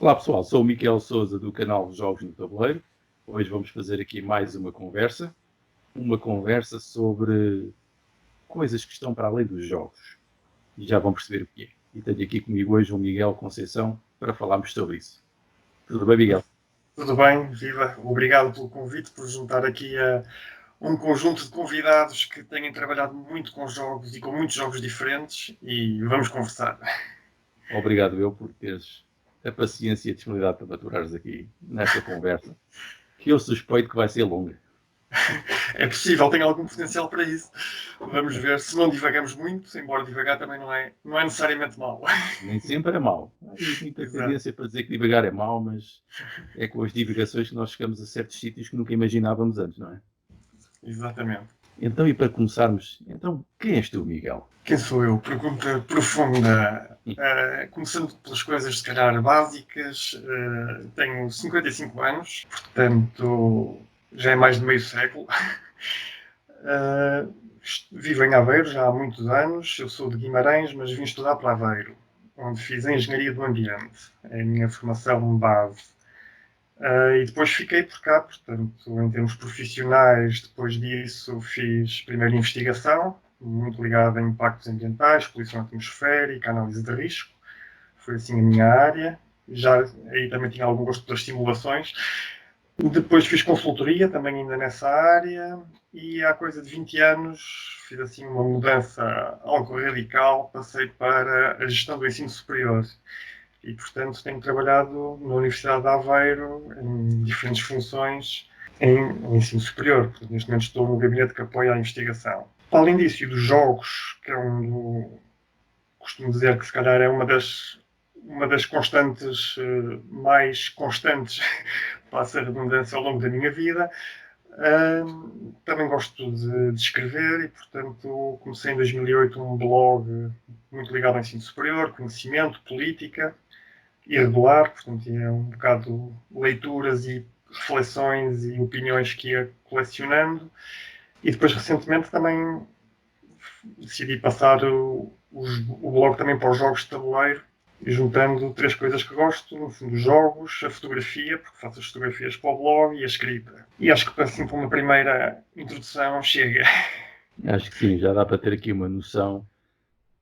Olá pessoal, sou o Miquel Sousa do canal Jogos no Tabuleiro. Hoje vamos fazer aqui mais uma conversa sobre coisas que estão para além dos jogos. E já vão perceber o que é. E tenho aqui comigo hoje o Miguel Conceição para falarmos sobre isso. Tudo bem, Miguel? Tudo bem, viva. Obrigado pelo convite, por juntar aqui a um conjunto de convidados que têm trabalhado muito com jogos e com muitos jogos diferentes e vamos conversar. Obrigado eu por teres a paciência e a disponibilidade para maturares aqui nesta conversa, que eu suspeito que vai ser longa. É possível, tem algum potencial para isso. Vamos ver se não divagamos muito, embora divagar também não é necessariamente mau. Nem sempre é mau. Há aí muita Exato, tendência para dizer que divagar é mau, mas é com as divagações que nós chegamos a certos sítios que nunca imaginávamos antes, não é? exatamente. Então, e para começarmos, quem és tu, Miguel? Quem sou eu? Pergunta profunda. Começando pelas coisas, se calhar, básicas. Tenho 55 anos, portanto, já é mais de meio século. Vivo em Aveiro já há muitos anos. Eu sou de Guimarães, mas vim estudar para Aveiro, onde fiz a Engenharia do Ambiente. É a minha formação base. E depois fiquei por cá, portanto, em termos profissionais, depois disso fiz primeiro investigação, muito ligada a impactos ambientais, poluição atmosférica, análise de risco. Foi assim a minha área. Já aí também tinha algum gosto pelas simulações. Depois fiz consultoria, também ainda nessa área, e há coisa de 20 anos fiz assim uma mudança algo radical, passei para a gestão do ensino superior. E, portanto, tenho trabalhado na Universidade de Aveiro em diferentes funções em ensino superior. Portanto, neste momento estou no gabinete que apoia a investigação. Além disso, e dos jogos, que é costumo dizer que se calhar é uma das constantes mais constantes, passa a redundância, ao longo da minha vida. Também gosto de escrever e, portanto, comecei em 2008 um blog muito ligado ao ensino superior, conhecimento, política, irregular, portanto, é um bocado leituras e reflexões e opiniões que ia colecionando. E depois, recentemente, também decidi passar o blog também para os jogos de tabuleiro, e juntando três coisas que gosto, no fundo, os jogos, a fotografia, porque faço as fotografias para o blog, e a escrita. E acho que, assim, para uma primeira introdução, chega. Acho que sim, já dá para ter aqui uma noção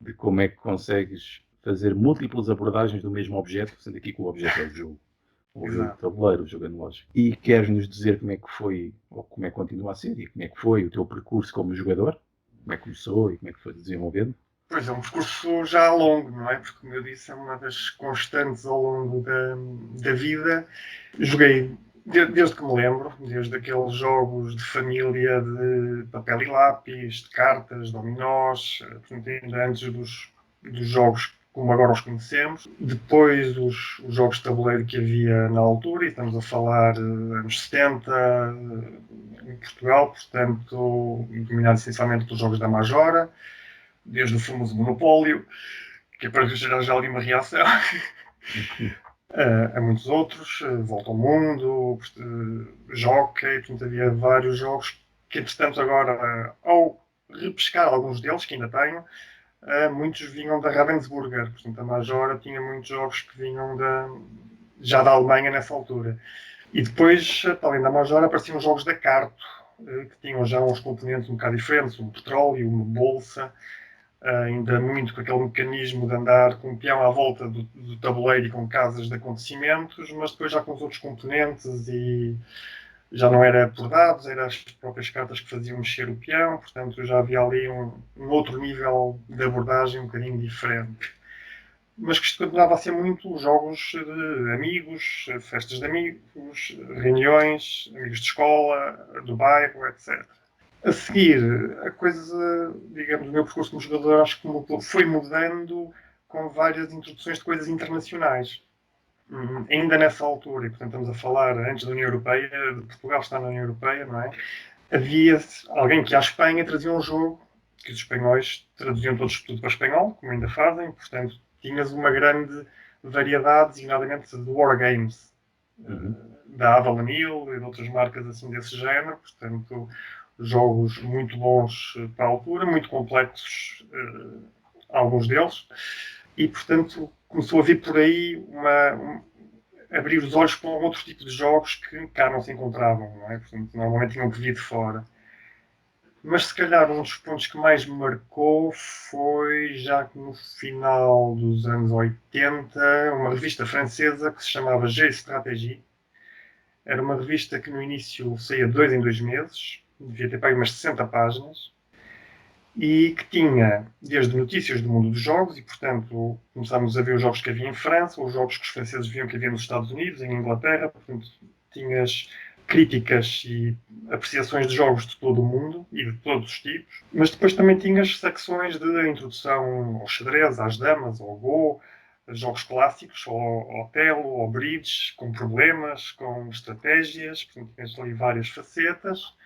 de como é que consegues fazer múltiplas abordagens do mesmo objeto, sendo aqui que o objeto é o jogo de Exato. tabuleiro, o jogo analógico. E queres nos dizer como é que foi, ou como é que continua a ser, e como é que foi o teu percurso como jogador? Como é que começou e como é que foi desenvolvendo? Pois é, um percurso já longo, não é? Porque, como eu disse, é uma das constantes ao longo da vida. Joguei desde que me lembro, desde aqueles jogos de família de papel e lápis, de cartas, dominós, portanto, ainda antes dos jogos como agora os conhecemos. Depois os jogos de tabuleiro que havia na altura, e estamos a falar anos 70 em Portugal, portanto, dominados essencialmente pelos jogos da Majora, desde o famoso Monopólio, que é para gerar já ali uma reação, a muitos outros, Volta ao Mundo, Jockey, portanto havia vários jogos que entretanto agora, ao repescar alguns deles, que ainda tenho, muitos vinham da Ravensburger, portanto a Majora tinha muitos jogos que vinham já da Alemanha nessa altura. E depois, além da Majora, apareciam jogos da Carto, que tinham já uns componentes um bocado diferentes, um petróleo, uma bolsa, ainda muito com aquele mecanismo de andar com um peão à volta do tabuleiro e com casas de acontecimentos, mas depois já com os outros componentes e já não era por dados, eram as próprias cartas que faziam mexer o peão, portanto já havia ali um outro nível de abordagem um bocadinho diferente. Mas que continuava a ser muito jogos de amigos, festas de amigos, reuniões, amigos de escola, do bairro, etc. A seguir, a coisa, digamos, o meu percurso como jogador acho que foi mudando com várias introduções de coisas internacionais. Ainda nessa altura, e portanto estamos a falar antes da União Europeia, de Portugal estar na União Europeia, não é? Havia alguém que ia à Espanha trazia um jogo que os espanhóis traduziam tudo para espanhol, como ainda fazem, portanto tinhas uma grande variedade, designadamente de wargames, da Avalon Hill e de outras marcas assim desse género, portanto jogos muito bons para a altura, muito complexos, alguns deles, e portanto começou a vir por aí abrir os olhos para um outro tipo de jogos que cá não se encontravam, não é? Portanto, normalmente tinham que vir de fora. Mas se calhar um dos pontos que mais me marcou foi já que no final dos anos 80, uma revista francesa que se chamava G-Stratégie. Era uma revista que no início saía de 2 em 2 meses, devia ter pago umas 60 páginas, e que tinha desde notícias do mundo dos jogos, e portanto começámos a ver os jogos que havia em França, os jogos que os franceses viam que havia nos Estados Unidos, em Inglaterra, portanto tinhas críticas e apreciações de jogos de todo o mundo e de todos os tipos, mas depois também tinhas secções de introdução ao xadrez, às damas, ao Go, jogos clássicos, ao Telo, ao Bridge, com problemas, com estratégias, portanto tinhas ali várias facetas,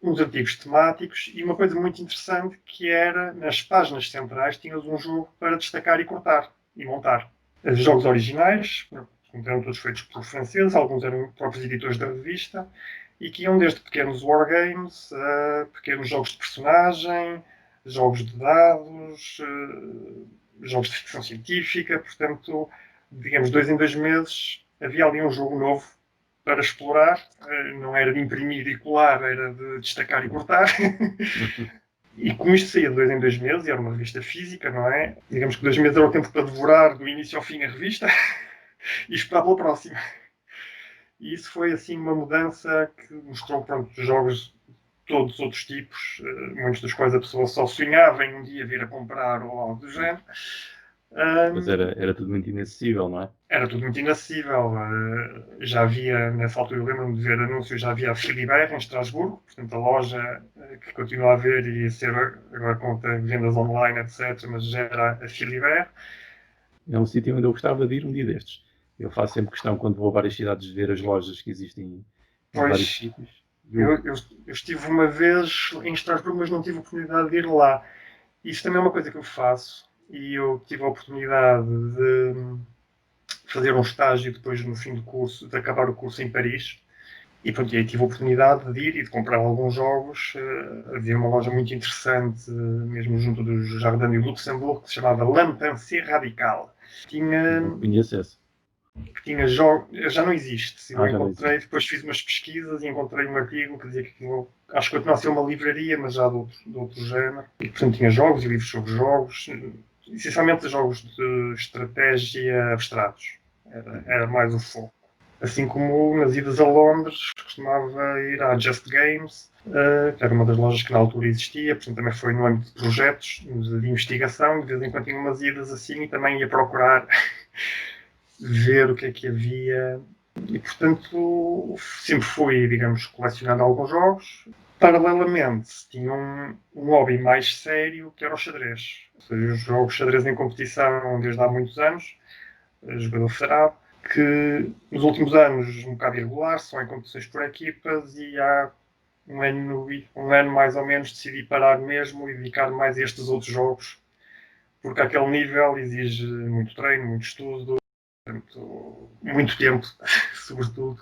uns artigos temáticos e uma coisa muito interessante que era, nas páginas centrais, tinhas um jogo para destacar e cortar e montar. Os jogos originais, eram todos feitos por franceses, alguns eram próprios editores da revista, e que iam desde pequenos wargames a pequenos jogos de personagem, jogos de dados, jogos de ficção científica, portanto, digamos, 2 em 2 meses havia ali um jogo novo para explorar, não era de imprimir e colar, era de destacar e cortar. E como isto saía de 2 em 2 meses, e era uma revista física, não é? Digamos que 2 meses era o tempo para devorar do início ao fim a revista e esperar pela próxima. E isso foi assim uma mudança que mostrou, pronto, jogos de todos os outros tipos, muitos dos quais a pessoa só sonhava em um dia vir a comprar ou algo do género. Mas era tudo muito inacessível, não é? Era tudo muito inacessível. Já havia, nessa altura, eu lembro-me de ver anúncios, já havia a Philibert em Estrasburgo, portanto a loja que continua a haver e a ser agora com vendas online, etc., mas já era a Philibert. É um sítio onde eu gostava de ir um dia destes. Eu faço sempre questão, quando vou a várias cidades, de ver as lojas que existem em vários Pois, sítios. eu estive uma vez em Estrasburgo, mas não tive a oportunidade de ir lá. Isso também é uma coisa que eu faço, e eu tive a oportunidade de fazer um estágio depois no fim do curso, de acabar o curso em Paris. E pronto, e aí tive a oportunidade de ir e de comprar alguns jogos. Havia uma loja muito interessante, mesmo junto do Jardim do Luxemburgo, que se chamava L'Impensé Radical. Não conheço esse. Que tinha jogos. Já não existe. Eu Já não encontrei, existe. depois fiz umas pesquisas e encontrei um artigo que dizia que aquilo, acho que continua a ser uma livraria, mas já de outro género. E portanto tinha jogos e livros sobre jogos, essencialmente jogos de estratégia abstratos. Era mais o foco. Assim como nas idas a Londres, costumava ir à Just Games, que era uma das lojas que na altura existia, portanto também foi no âmbito de projetos de investigação, de vez em quando tinha umas idas assim e também ia procurar ver o que é que havia. E portanto sempre fui, digamos, colecionando alguns jogos. Paralelamente tinha um hobby mais sério que era o xadrez. Ou seja, os jogos de xadrez em competição desde há muitos anos, jogador federado, que nos últimos anos um bocado irregular, só em competições por equipas, e há um ano mais ou menos decidi parar mesmo e dedicar mais a estes outros jogos, porque aquele nível exige muito treino, muito estudo, muito tempo, sobretudo,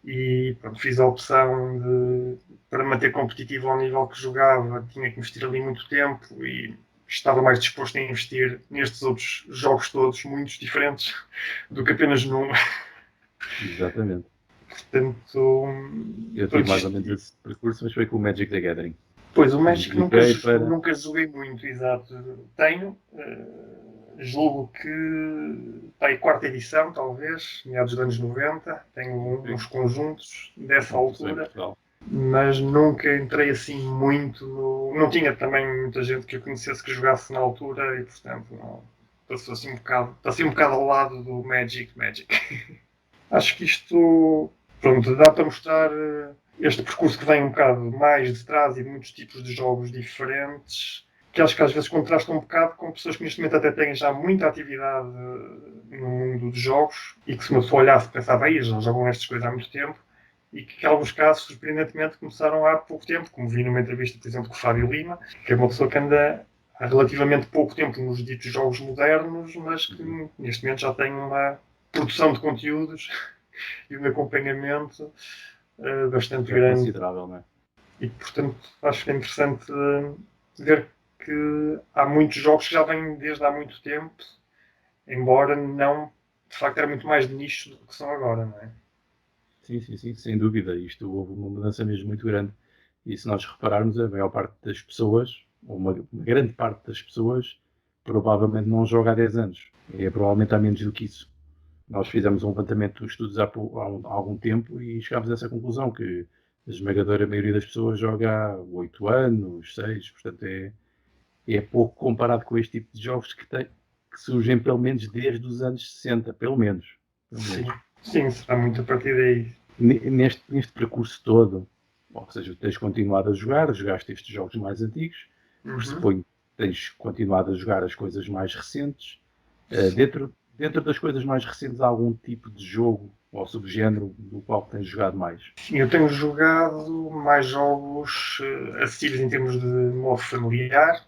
e pronto, fiz a opção de, para manter competitivo ao nível que jogava, tinha que investir ali muito tempo e estava mais disposto a investir nestes outros jogos todos, muitos diferentes, do que apenas num. Exatamente. Portanto, Eu tive mais ou menos esse percurso, mas foi com o Magic the Gathering. Pois, o Magic para... nunca joguei muito, exato. Tenho, julgo que está aí quarta edição, talvez, meados dos anos 90. Tenho uns conjuntos dessa altura, mas nunca entrei assim muito no... Não tinha também muita gente que eu conhecesse que jogasse na altura e, portanto, não... Passou assim um bocado ao lado do Magic. Acho que isto, pronto, dá para mostrar este percurso que vem um bocado mais de trás e de muitos tipos de jogos diferentes, que acho que às vezes contrastam um bocado com pessoas que neste momento até têm já muita atividade no mundo dos jogos e que se uma pessoa olhasse pensava, aí já jogam estas coisas há muito tempo, e que em alguns casos, surpreendentemente, começaram há pouco tempo, como vi numa entrevista, por exemplo, com o Fábio Lima, que é uma pessoa que anda há relativamente pouco tempo nos ditos jogos modernos, mas que neste momento já tem uma produção de conteúdos e um acompanhamento bastante grande. Considerável, não é? E, portanto, acho que é interessante ver que há muitos jogos que já vêm desde há muito tempo, embora não de facto era muito mais de nicho do que são agora, não é? Sim, sim, sim, sem dúvida. Isto houve uma mudança mesmo muito grande. E se nós repararmos, a maior parte das pessoas, ou uma grande parte das pessoas, provavelmente não joga há 10 anos. É provavelmente há menos do que isso. Nós fizemos um levantamento de estudos há algum tempo e chegámos a essa conclusão, que a esmagadora maioria das pessoas joga há 8 anos, 6, portanto é pouco comparado com este tipo de jogos que surgem pelo menos desde os anos 60, pelo menos. Pelo Sim, menos. sim, será muito a partir daí. Neste percurso todo, ou seja, tens continuado a jogar, jogaste estes jogos mais antigos, Uhum. pressuponho que tens continuado a jogar as coisas mais recentes. Sim. Dentro das coisas mais recentes, há algum tipo de jogo ou subgénero do qual tens jogado mais? Sim, eu tenho jogado mais jogos acessíveis em termos de modo familiar,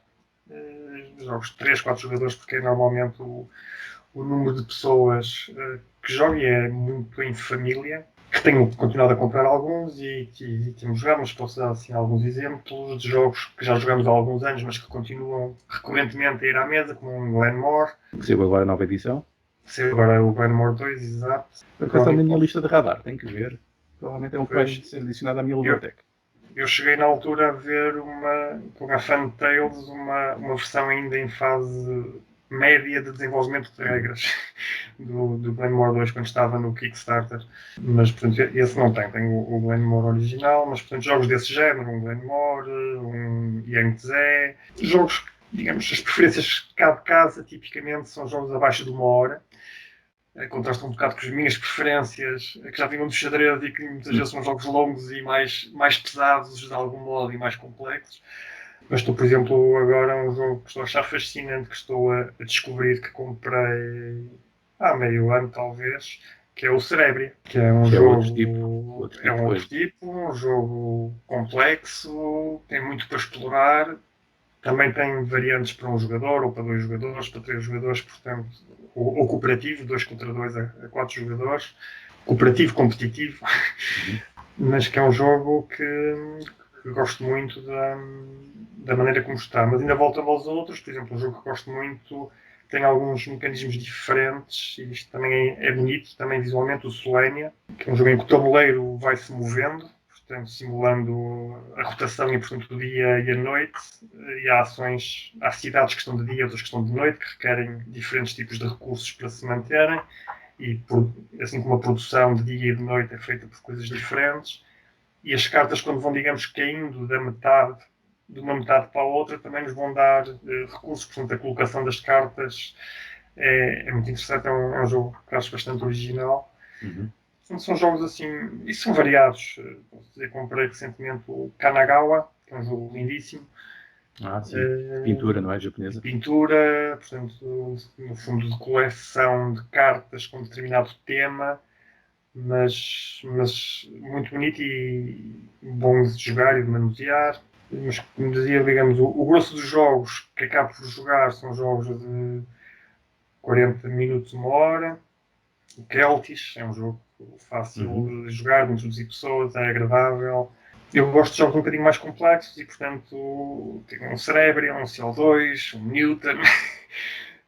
jogos de 3, 4 jogadores, porque é normalmente o número de pessoas que jogam e é muito em família, que tenho continuado a comprar alguns e temos jogado, mas posso dar assim, alguns exemplos de jogos que já jogamos há alguns anos, mas que continuam recorrentemente a ir à mesa, como um Glenmore, Que saiu agora a nova edição. saiu agora o Glenmore 2, exato, Por acaso está na minha Chronicles. lista de radar, tenho que ver. Provavelmente é um que vai Pois, ser adicionado à minha eu, biblioteca. eu cheguei na altura a ver com a Fantails uma versão ainda em fase média de desenvolvimento de regras do Glenmore 2 quando estava no Kickstarter. Mas, portanto, esse não tem. Tem o Glenmore original, mas, portanto, jogos desse género, um Glenmore, um Yangtze, jogos, digamos, as preferências de cada casa, tipicamente, são jogos abaixo de 1 hora. Contrasta um bocado com as minhas preferências, que já vinham do xadrez e que muitas vezes são jogos longos e mais pesados de algum modo e mais complexos. Mas estou, por exemplo, agora um jogo que estou a achar fascinante, que estou a descobrir, que comprei há meio ano talvez, que é o Cerebria, que é um Que é jogo, outro é tipo de um outro coisa. tipo, um jogo complexo, tem muito para explorar, também tem variantes para um jogador, ou para 2 jogadores, para 3 jogadores, portanto, ou cooperativo, 2 contra 2 a 4 jogadores, cooperativo, competitivo, Uhum. mas que é um jogo que gosto muito da maneira como está. Mas ainda voltando aos outros, por exemplo, um jogo que gosto muito tem alguns mecanismos diferentes, e isto também é bonito, também visualmente, o Solenia, que é um jogo em que o tabuleiro vai se movendo, portanto, simulando a rotação e, portanto, o dia e a noite, e há cidades que estão de dia, outras que estão de noite, que requerem diferentes tipos de recursos para se manterem, e assim como a produção de dia e de noite é feita por coisas diferentes, e as cartas, quando vão, digamos, caindo de uma metade para a outra, também nos vão dar recursos, portanto, a colocação das cartas é muito interessante, é um jogo que acho bastante original. Uhum. São jogos assim, e são variados. Posso dizer, comprei recentemente o Kanagawa, que é um jogo lindíssimo, Ah, sim. De pintura, não é? de Japonesa. pintura, portanto, no fundo, de coleção de cartas com determinado tema, mas muito bonito e bom de jogar e de manusear. Mas, como dizia, digamos, o grosso dos jogos que acabo por jogar são jogos de 40 minutos, 1 hora. O Celtis é um jogo fácil Uhum. de jogar, de introduzir pessoas, é agradável. Eu gosto de jogos um bocadinho mais complexos e, portanto, tenho um Cerebria, um CO2, um Newton.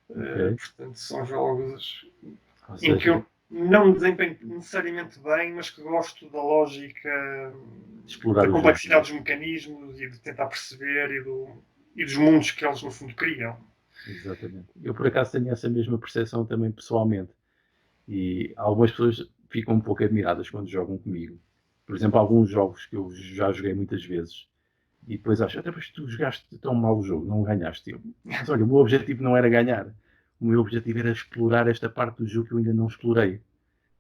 Ok. Portanto, são jogos Ou em que seja, eu não me desempenho necessariamente bem, mas que gosto da lógica, da explorar o jogo, não complexidade é? dos mecanismos e de tentar perceber e dos mundos que eles, no fundo, criam. Exatamente. Eu, por acaso, tenho essa mesma percepção também pessoalmente. E algumas pessoas ficam um pouco admiradas quando jogam comigo. Por exemplo, alguns jogos que eu já joguei muitas vezes e depois acham, até depois tu jogaste tão mal o jogo, não ganhaste. Mas olha, o meu objetivo não era ganhar. O meu objetivo era explorar esta parte do jogo que eu ainda não explorei.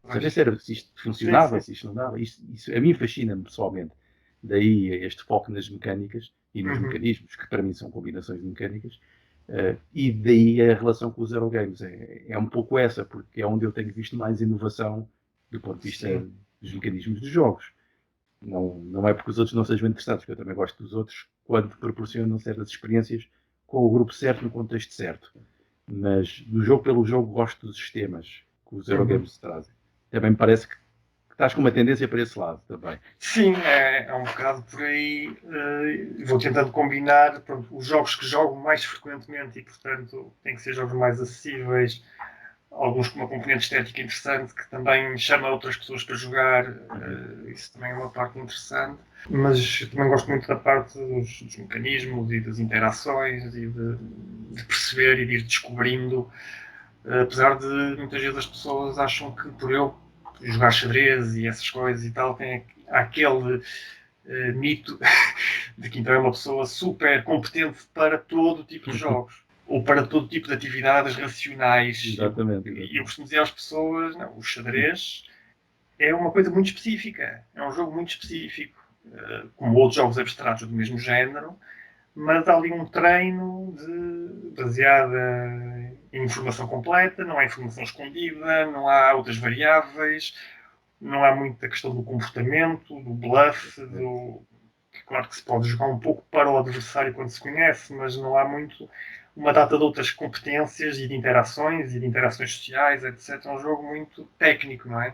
Saber Mas, se isto sim, funcionava, sim. se isto não dava. Isso a mim fascina-me pessoalmente. Daí este foco nas mecânicas e nos Uhum. mecanismos, que para mim são combinações de mecânicas. E daí a relação com os Eurogames. É um pouco essa, porque é onde eu tenho visto mais inovação do ponto de vista Sim. dos mecanismos dos jogos. Não é porque os outros não sejam interessantes, porque eu também gosto dos outros quando proporcionam certas experiências com o grupo certo, no contexto certo. Mas do jogo pelo jogo gosto dos sistemas que os Uhum. Eurogames trazem. Também me parece que estás com uma tendência para esse lado também. Sim, é um bocado por aí. Vou tentando combinar pronto, os jogos que jogo mais frequentemente e, portanto, tem que ser jogos mais acessíveis alguns com uma componente estética interessante que também chama outras pessoas para jogar. Isso também é uma parte interessante. Mas eu também gosto muito da parte dos mecanismos e das interações e de perceber e de ir descobrindo. Apesar de muitas vezes as pessoas acham que por eu jogar xadrez e essas coisas e tal, há aquele mito de que então é uma pessoa super competente para todo tipo de jogos ou para todo tipo de atividades racionais. Exatamente. E eu costumo dizer às pessoas, não, o xadrez é uma coisa muito específica, é um jogo muito específico, como outros jogos abstratos do mesmo género, mas há ali um treino baseado em informação completa, não há informação escondida, não há outras variáveis, não há muita questão do comportamento, do bluff, claro que se pode jogar um pouco para o adversário quando se conhece, mas não há muito uma data de outras competências e de interações sociais, etc. É um jogo muito técnico, não é?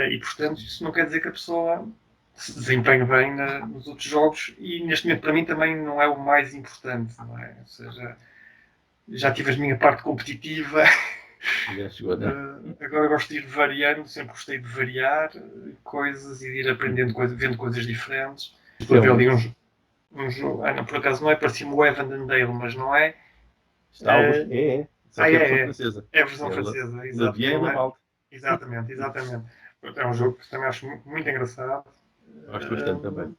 E, portanto, isso não quer dizer que a pessoa se desempenhe bem nos outros jogos e, neste momento, para mim, também não é o mais importante, não é? Ou seja, já tive a minha parte competitiva. Já chegou, né? Agora gosto de ir variando, sempre gostei de variar coisas e de ir aprendendo coisas, vendo coisas diferentes. Estou a ver ali um jogo. Não, por acaso não é, parecia-me o Evan and Dale, mas não é. Está é. Só que é a versão francesa. É a versão francesa, Le Bien e Le Mal. Exatamente. É um jogo que também acho muito engraçado. Gosto bastante também.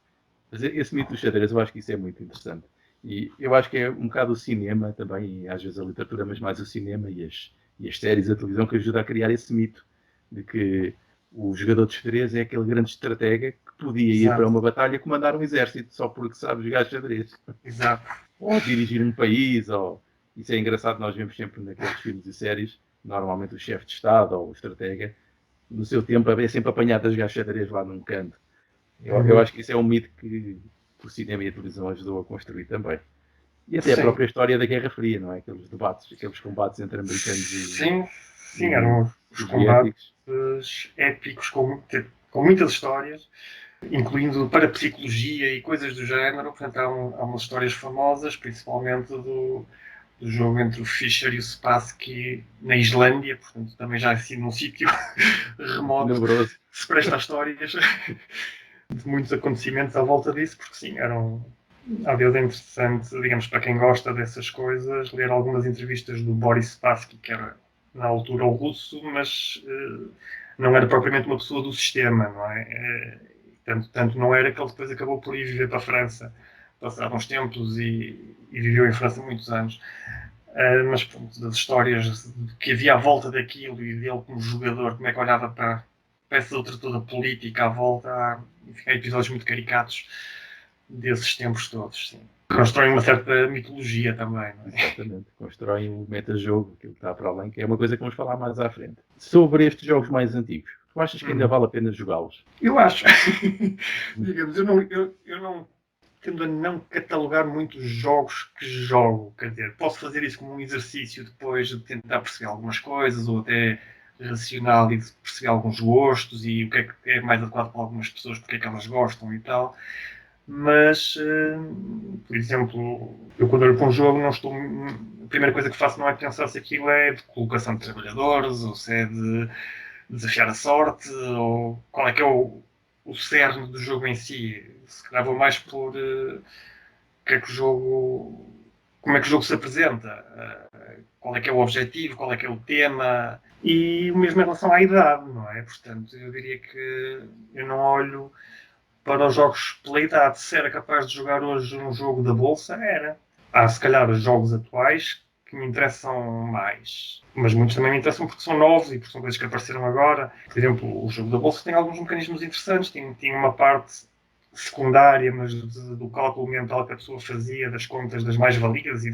Mas esse mito do xadrez, eu acho que isso é muito interessante. E eu acho que é um bocado o cinema também, e às vezes a literatura, mas mais o cinema e as séries, a televisão, que ajuda a criar esse mito de que o jogador de xadrez é aquele grande estratega que podia ir para uma batalha comandar um exército só porque sabe jogar xadrez. Exato. Ou dirigir um país, ou... Isso é engraçado, nós vemos sempre naqueles filmes e séries, normalmente o chefe de Estado ou o estratega, no seu tempo é sempre apanhado a jogar xadrez lá num canto. Eu acho que isso é um mito que o cinema e a televisão ajudou a construir também. E até a própria história da Guerra Fria, não é? Aqueles debates, aqueles combates entre americanos Sim, eram os combates épicos com muitas histórias, incluindo parapsicologia e coisas do género. Portanto, há umas histórias famosas, principalmente do jogo entre o Fischer e o Spassky na Islândia, portanto, também já assim num sítio remoto, se presta a histórias de muitos acontecimentos à volta disso, porque sim, às vezes é interessante, digamos, para quem gosta dessas coisas, ler algumas entrevistas do Boris Spassky, que era na altura o russo, mas não era propriamente uma pessoa do sistema, não é? Tanto não era que ele depois acabou por ir viver para a França, passaram uns tempos e viveu em França muitos anos. Mas pronto, das histórias que havia à volta daquilo e dele como jogador, como é que olhava para essa outra toda política à volta, há episódios muito caricatos desses tempos todos, sim. Constroem uma certa mitologia também, não é? Exatamente, constroem o metajogo, aquilo que está para além, que é uma coisa que vamos falar mais à frente. Sobre estes jogos mais antigos, tu achas que ainda vale a pena jogá-los? Eu acho. Digamos, eu não tendo a não catalogar muitos jogos que jogo, quer dizer, posso fazer isso como um exercício depois de tentar perceber algumas coisas ou até racional e de perceber alguns gostos e o que é mais adequado para algumas pessoas, porque é que elas gostam e tal. Mas, por exemplo, eu quando olho para um jogo, não estou. A primeira coisa que faço não é pensar se aquilo é de colocação de trabalhadores ou se é de desafiar a sorte ou qual é que é o cerne do jogo em si. Se calhar vou mais por que é que o jogo, como é que o jogo se apresenta, qual é que é o objetivo, qual é que é o tema e o mesmo em relação à idade, não é? Portanto, eu diria que eu não olho para os jogos pela idade. Se era capaz de jogar hoje um jogo da Bolsa, era. Há se calhar os jogos atuais que me interessam mais. Mas muitos também me interessam porque são novos e porque são coisas que apareceram agora. Por exemplo, o jogo da Bolsa tem alguns mecanismos interessantes. Tinha uma parte secundária, mas do cálculo mental que a pessoa fazia das contas das mais-valias e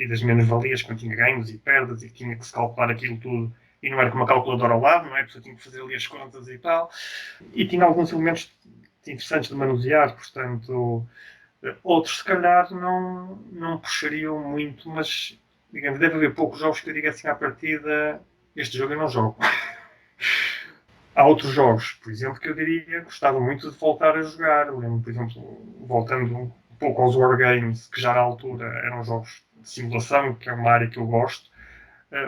das menos-valias, quando tinha ganhos e perdas e tinha que se calcular aquilo tudo. E não era com uma calculadora ao lado, não é? A pessoa tinha que fazer ali as contas e tal. E tinha alguns elementos interessantes de manusear, portanto, outros se calhar não puxariam muito, mas digamos, deve haver poucos jogos que eu diga assim à partida, este jogo eu não jogo. Há outros jogos, por exemplo, que eu diria que gostava muito de voltar a jogar. Lembro, por exemplo, voltando um pouco aos Wargames, que já na altura eram jogos de simulação, que é uma área que eu gosto.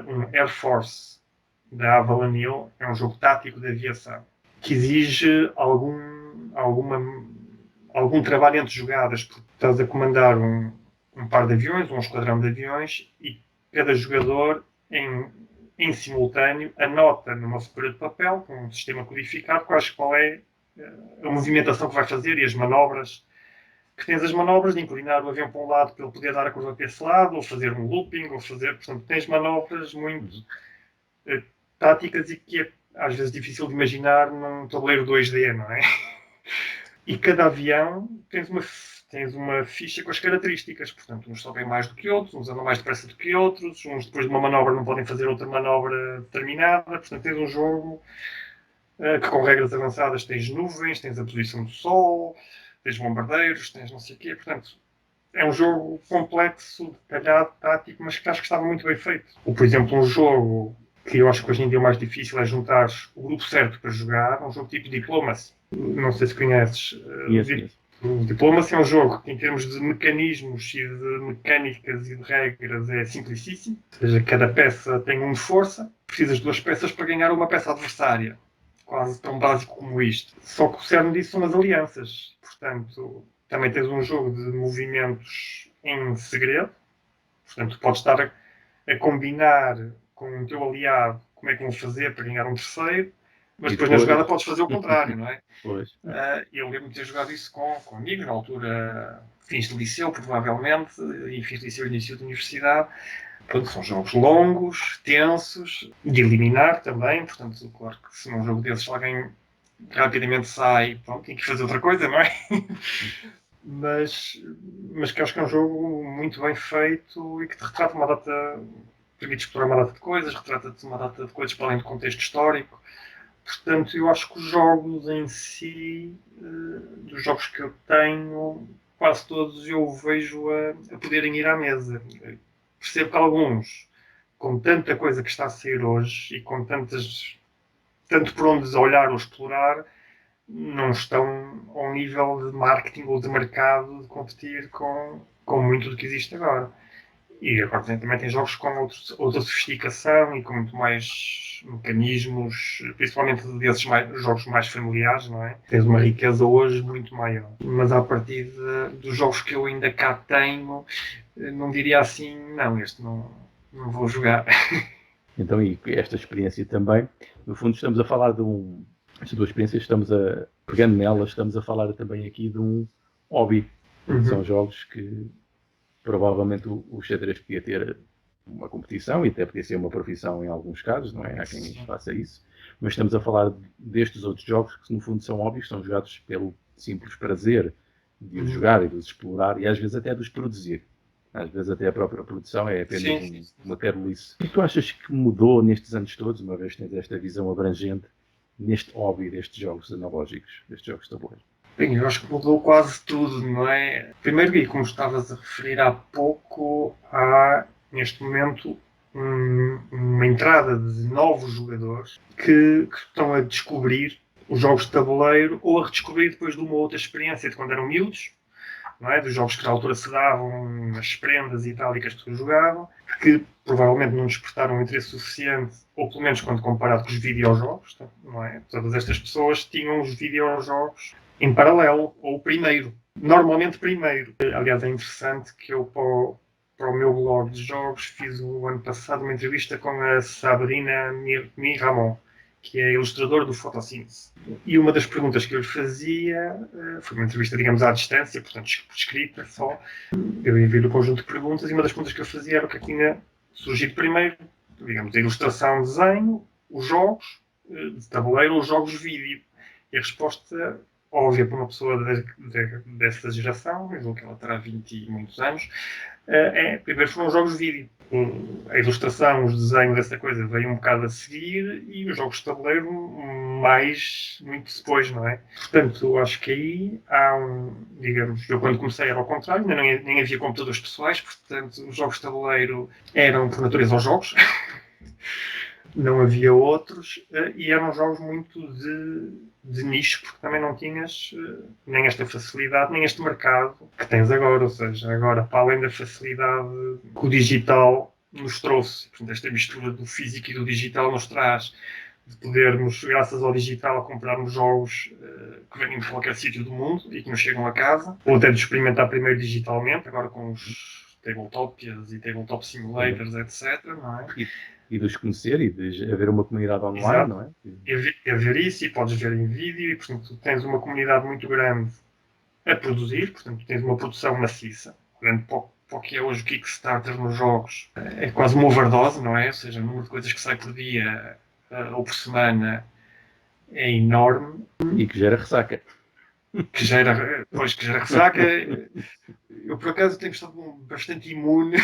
um Air Force da Avalon Hill. É um jogo tático de aviação que exige algum trabalho entre jogadas, porque estás a comandar um par de aviões, um esquadrão de aviões, e cada jogador em simultâneo anota numa folha de papel, com um sistema codificado, qual é a movimentação que vai fazer e as manobras. Que tens as manobras de inclinar o avião para um lado para ele poder dar a curva para esse lado, ou fazer um looping, portanto, tens manobras muito táticas e que é às vezes difícil de imaginar num tabuleiro 2D, não é? E cada avião tens uma ficha com as características, portanto, uns sobem mais do que outros, uns andam mais depressa do que outros, uns depois de uma manobra não podem fazer outra manobra determinada, portanto, tens um jogo que com regras avançadas tens nuvens, tens a posição do sol, tens bombardeiros, tens não sei o quê, portanto, é um jogo complexo, detalhado, tático, mas que acho que estava muito bem feito. Ou, por exemplo, um jogo que eu acho que hoje em dia o mais difícil é juntar o grupo certo para jogar, um jogo tipo Diplomacy. Não sei se conheces. O Diplomacy é um jogo que, em termos de mecanismos e de mecânicas e de regras, é simplicíssimo. Ou seja, cada peça tem um de força, precisas de 2 peças para ganhar uma peça adversária. Quase tão básico como isto. Só que o cerne disso são as alianças. Portanto, também tens um jogo de movimentos em segredo. Portanto, podes estar a combinar com o teu aliado como é que vão fazer para ganhar um terceiro, mas depois na jogada podes fazer o contrário, não é? Eu lembro de ter jogado isso com amigos, na altura, fins de liceu, provavelmente, e fins de liceu e início de universidade. Pronto, são jogos longos, tensos, de eliminar também, portanto, claro que se num jogo desses alguém rapidamente sai, pronto, tem que fazer outra coisa, não é? mas que acho que é um jogo muito bem feito e que te retrata uma data, permite explorar uma data de coisas, retrata-te uma data de coisas para além do contexto histórico. Portanto, eu acho que os jogos em si, dos jogos que eu tenho, quase todos eu vejo a poderem ir à mesa. Percebo que alguns, com tanta coisa que está a sair hoje e com tanto por onde olhar ou explorar, não estão ao nível de marketing ou de mercado de competir com muito do que existe agora. E agora também tem jogos com outra sofisticação e com muito mais mecanismos, principalmente desses jogos mais familiares, não é? Tens uma riqueza hoje muito maior. Mas a partir dos jogos que eu ainda cá tenho, não diria assim, não, este não vou jogar. Então, e esta experiência também, no fundo estamos a falar estas 2 experiências, pegando nelas, estamos a falar também aqui de um hobby. São jogos que provavelmente o xadrez podia ter uma competição e até podia ser uma profissão em alguns casos, não é? Há quem faça isso. Mas estamos a falar destes outros jogos que no fundo são hobbies, são jogados pelo simples prazer de os jogar e de os explorar e às vezes até de os produzir. Às vezes até a própria produção é apenas uma terlice. O que tu achas que mudou nestes anos todos, uma vez que tens esta visão abrangente, neste hobby destes jogos analógicos, destes jogos de tabuleiro? Bem, eu acho que mudou quase tudo, não é? Primeiro, e como estavas a referir há pouco, há neste momento uma entrada de novos jogadores que estão a descobrir os jogos de tabuleiro ou a redescobrir depois de uma outra experiência de quando eram miúdos, não é? Dos jogos que na altura se davam, as prendas e tal, e que as pessoas jogavam, que provavelmente não despertaram um interesse suficiente, ou pelo menos quando comparado com os videojogos, não é? Todas estas pessoas tinham os videojogos em paralelo, ou primeiro. Normalmente primeiro. Aliás, é interessante que eu, para o meu blog de jogos, fiz o ano passado uma entrevista com a Sabrina Miramon, que é ilustradora do Fotossíntese. E uma das perguntas que eu lhe fazia, foi uma entrevista, digamos, à distância, portanto, escrita só. Eu enviei-lhe um conjunto de perguntas e uma das perguntas que eu fazia era o que é que tinha surgido primeiro, digamos, a ilustração, o desenho, os jogos de tabuleiro, os jogos vídeo. E a resposta óbvia para uma pessoa dessa geração, mesmo que ela terá 20 e muitos anos, primeiro foram os jogos vídeo. A ilustração, os desenhos dessa coisa veio um bocado a seguir e os jogos de tabuleiro muito depois, não é? Portanto, acho que aí há digamos, eu quando comecei era ao contrário, ainda nem havia computadores pessoais, portanto os jogos de tabuleiro eram por natureza os jogos. Não havia outros, e eram jogos muito de nicho, porque também não tinhas nem esta facilidade, nem este mercado que tens agora. Ou seja, agora, para além da facilidade que o digital nos trouxe. Portanto, esta mistura do físico e do digital nos traz de podermos, graças ao digital, comprarmos jogos que vêm de qualquer sítio do mundo e que nos chegam a casa, ou até de experimentar primeiro digitalmente, agora com os tabletopias e tabletop simulators, etc. Não é? E de os conhecer e de haver uma comunidade online, Exato. não é? É ver isso e podes ver em vídeo e, portanto, tens uma comunidade muito grande a produzir, portanto, tens uma produção maciça. Olhando para o que é hoje o Kickstarter nos jogos, é quase uma overdose, não é? Ou seja, o número de coisas que sai por dia ou por semana é enorme. E que gera ressaca. Que gera ressaca. Eu, por acaso, tenho estado bastante imune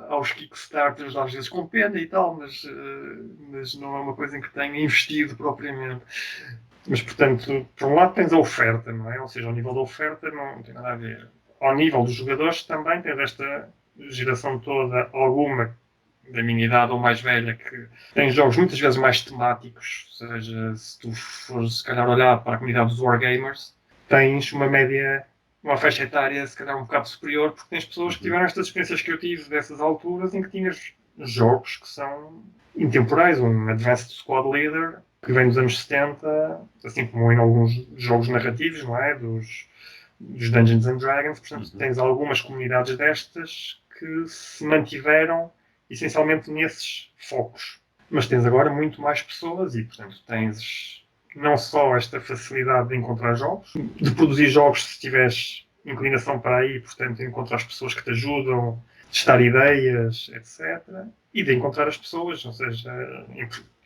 aos Kickstarters, às vezes com pena e tal, mas não é uma coisa em que tenha investido propriamente. Mas, portanto, por um lado tens a oferta, não é? Ou seja, ao nível da oferta não tem nada a ver. Ao nível dos jogadores também tens esta geração toda, alguma da minha idade ou mais velha, que tem jogos muitas vezes mais temáticos. Ou seja, se tu fores, se calhar, olhar para a comunidade dos Wargamers, tens uma média, uma faixa etária, se calhar, um bocado superior, porque tens pessoas que tiveram estas experiências que eu tive dessas alturas, em que tinhas jogos que são intemporais. Um Advanced Squad Leader, que vem dos anos 70, assim como em alguns jogos narrativos, não é? Dos Dungeons and Dragons. Portanto, tens algumas comunidades destas que se mantiveram essencialmente nesses focos. Mas tens agora muito mais pessoas e, portanto, tens não só esta facilidade de encontrar jogos, de produzir jogos se tiveres inclinação para aí, portanto, encontrar as pessoas que te ajudam, testar ideias, etc. E de encontrar as pessoas, ou seja,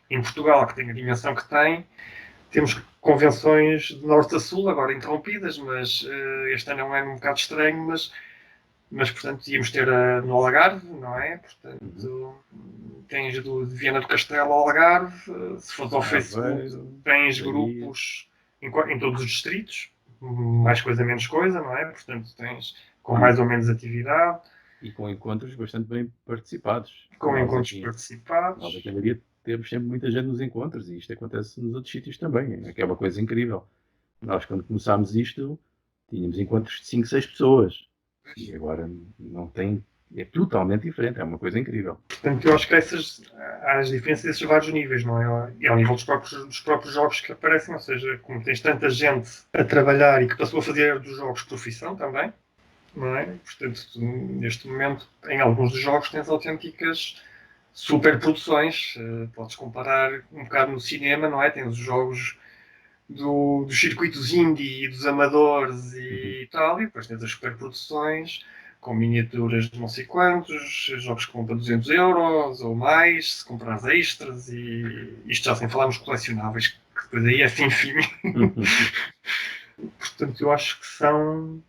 em Portugal, que tem a dimensão que tem, temos convenções de norte a sul, agora interrompidas, mas este ano é um ano um bocado estranho, mas portanto, íamos ter no Algarve, não é? Portanto, tens de Viana do Castelo ao Algarve, se fores ao Facebook, tens grupos em todos os distritos, mais coisa, menos coisa, não é? Portanto, tens com mais ou menos atividade. E com encontros bastante bem participados. Com encontros participados. Nós aqui na Maria temos sempre muita gente nos encontros e isto acontece nos outros sítios também, que é uma coisa incrível. Nós, quando começámos isto, tínhamos encontros de 5, 6 pessoas. E agora não tem. É totalmente diferente, é uma coisa incrível. Portanto, eu acho que há as diferenças desses vários níveis, não é? E ao nível dos próprios jogos que aparecem, ou seja, como tens tanta gente a trabalhar e que passou a fazer dos jogos profissão também, não é? Portanto, neste momento, em alguns dos jogos tens autênticas superproduções. Podes comparar um bocado no cinema, não é? Tens os jogos dos circuitos indie e dos amadores e tal, e depois tens as superproduções com miniaturas de não sei quantos, jogos que vão para 200 euros ou mais, se comprares extras, e isto já sem falar nos colecionáveis, que depois aí é fim. Portanto, eu acho que são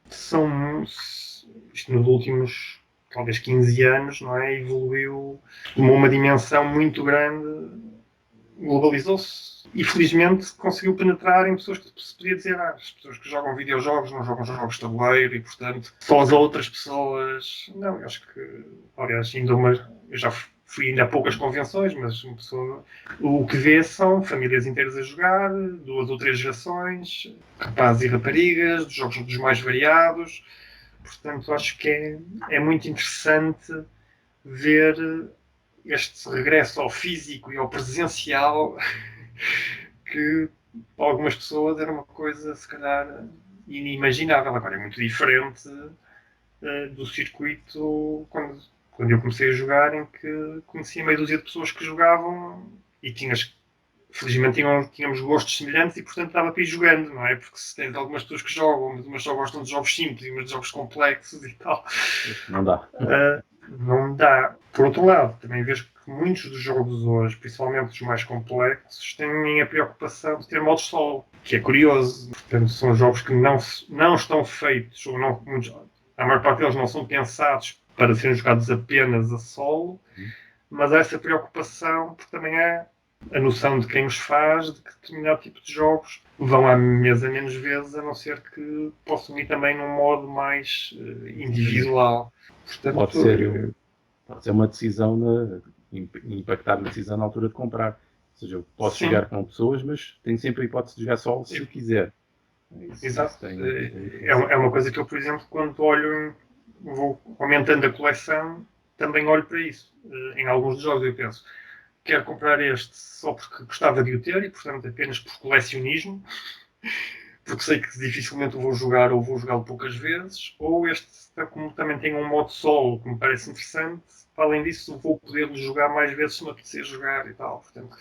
isto nos últimos talvez 15 anos, não é? Evoluiu, tomou uma dimensão muito grande, globalizou-se e felizmente conseguiu penetrar em pessoas que se podia dizer, as pessoas que jogam videojogos não jogam jogos de tabuleiro e, portanto, só as outras pessoas. Não, eu acho que, aliás, eu já fui ainda a poucas convenções, mas uma pessoa, o que vê são famílias inteiras a jogar, 2 ou 3 gerações, rapazes e raparigas, dos jogos dos mais variados. Portanto, acho que é muito interessante ver este regresso ao físico e ao presencial, que para algumas pessoas era uma coisa, se calhar, inimaginável. Agora é muito diferente do circuito quando eu comecei a jogar, em que conhecia meia dúzia de pessoas que jogavam e felizmente tínhamos gostos semelhantes e, portanto, dava para ir jogando, não é? Porque se tens algumas pessoas que jogam, mas umas só gostam de jogos simples e umas de jogos complexos e tal. Não dá. Não dá. Por outro lado, também vejo que muitos dos jogos hoje, principalmente os mais complexos, têm a preocupação de ter modo solo, que é curioso. Portanto, são jogos que não estão feitos, ou não, a maior parte deles não são pensados para serem jogados apenas a solo, mas há essa preocupação, porque também há a noção de quem os faz, de que determinado tipo de jogos vão à mesa menos vezes, a não ser que possam ir também num modo mais individual. Portanto, pode ser uma decisão, impactar na decisão na altura de comprar. Ou seja, eu posso jogar com pessoas, mas tenho sempre a hipótese de jogar só se quiser. Exato. É uma coisa que eu, por exemplo, quando olho vou aumentando a coleção, também olho para isso. Em alguns dos jogos eu penso, quero comprar este só porque gostava de o ter e, portanto, apenas por colecionismo, porque sei que dificilmente o vou jogar ou vou jogá-lo poucas vezes, ou este, como também tem um modo solo que me parece interessante, além disso vou poder jogar mais vezes se me apetecer jogar e tal. Portanto,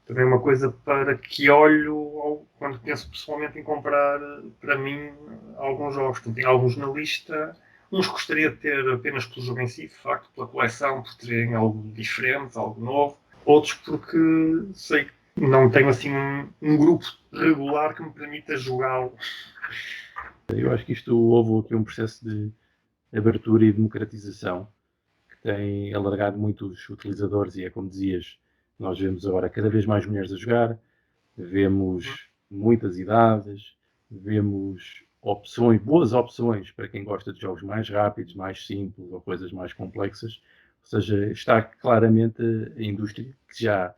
também é uma coisa para que olho quando penso pessoalmente em comprar para mim alguns jogos. Portanto, tem alguns na lista, uns gostaria de ter apenas pelo jogo em si, de facto, pela coleção, por terem algo diferente, algo novo. Outros porque sei que não tenho assim um grupo regular que me permita jogá-lo. Eu acho que isto houve aqui um processo de abertura e democratização que tem alargado muito os utilizadores e é como dizias, nós vemos agora cada vez mais mulheres a jogar, vemos muitas idades, vemos opções, boas opções para quem gosta de jogos mais rápidos, mais simples ou coisas mais complexas. Ou seja, está claramente a indústria que já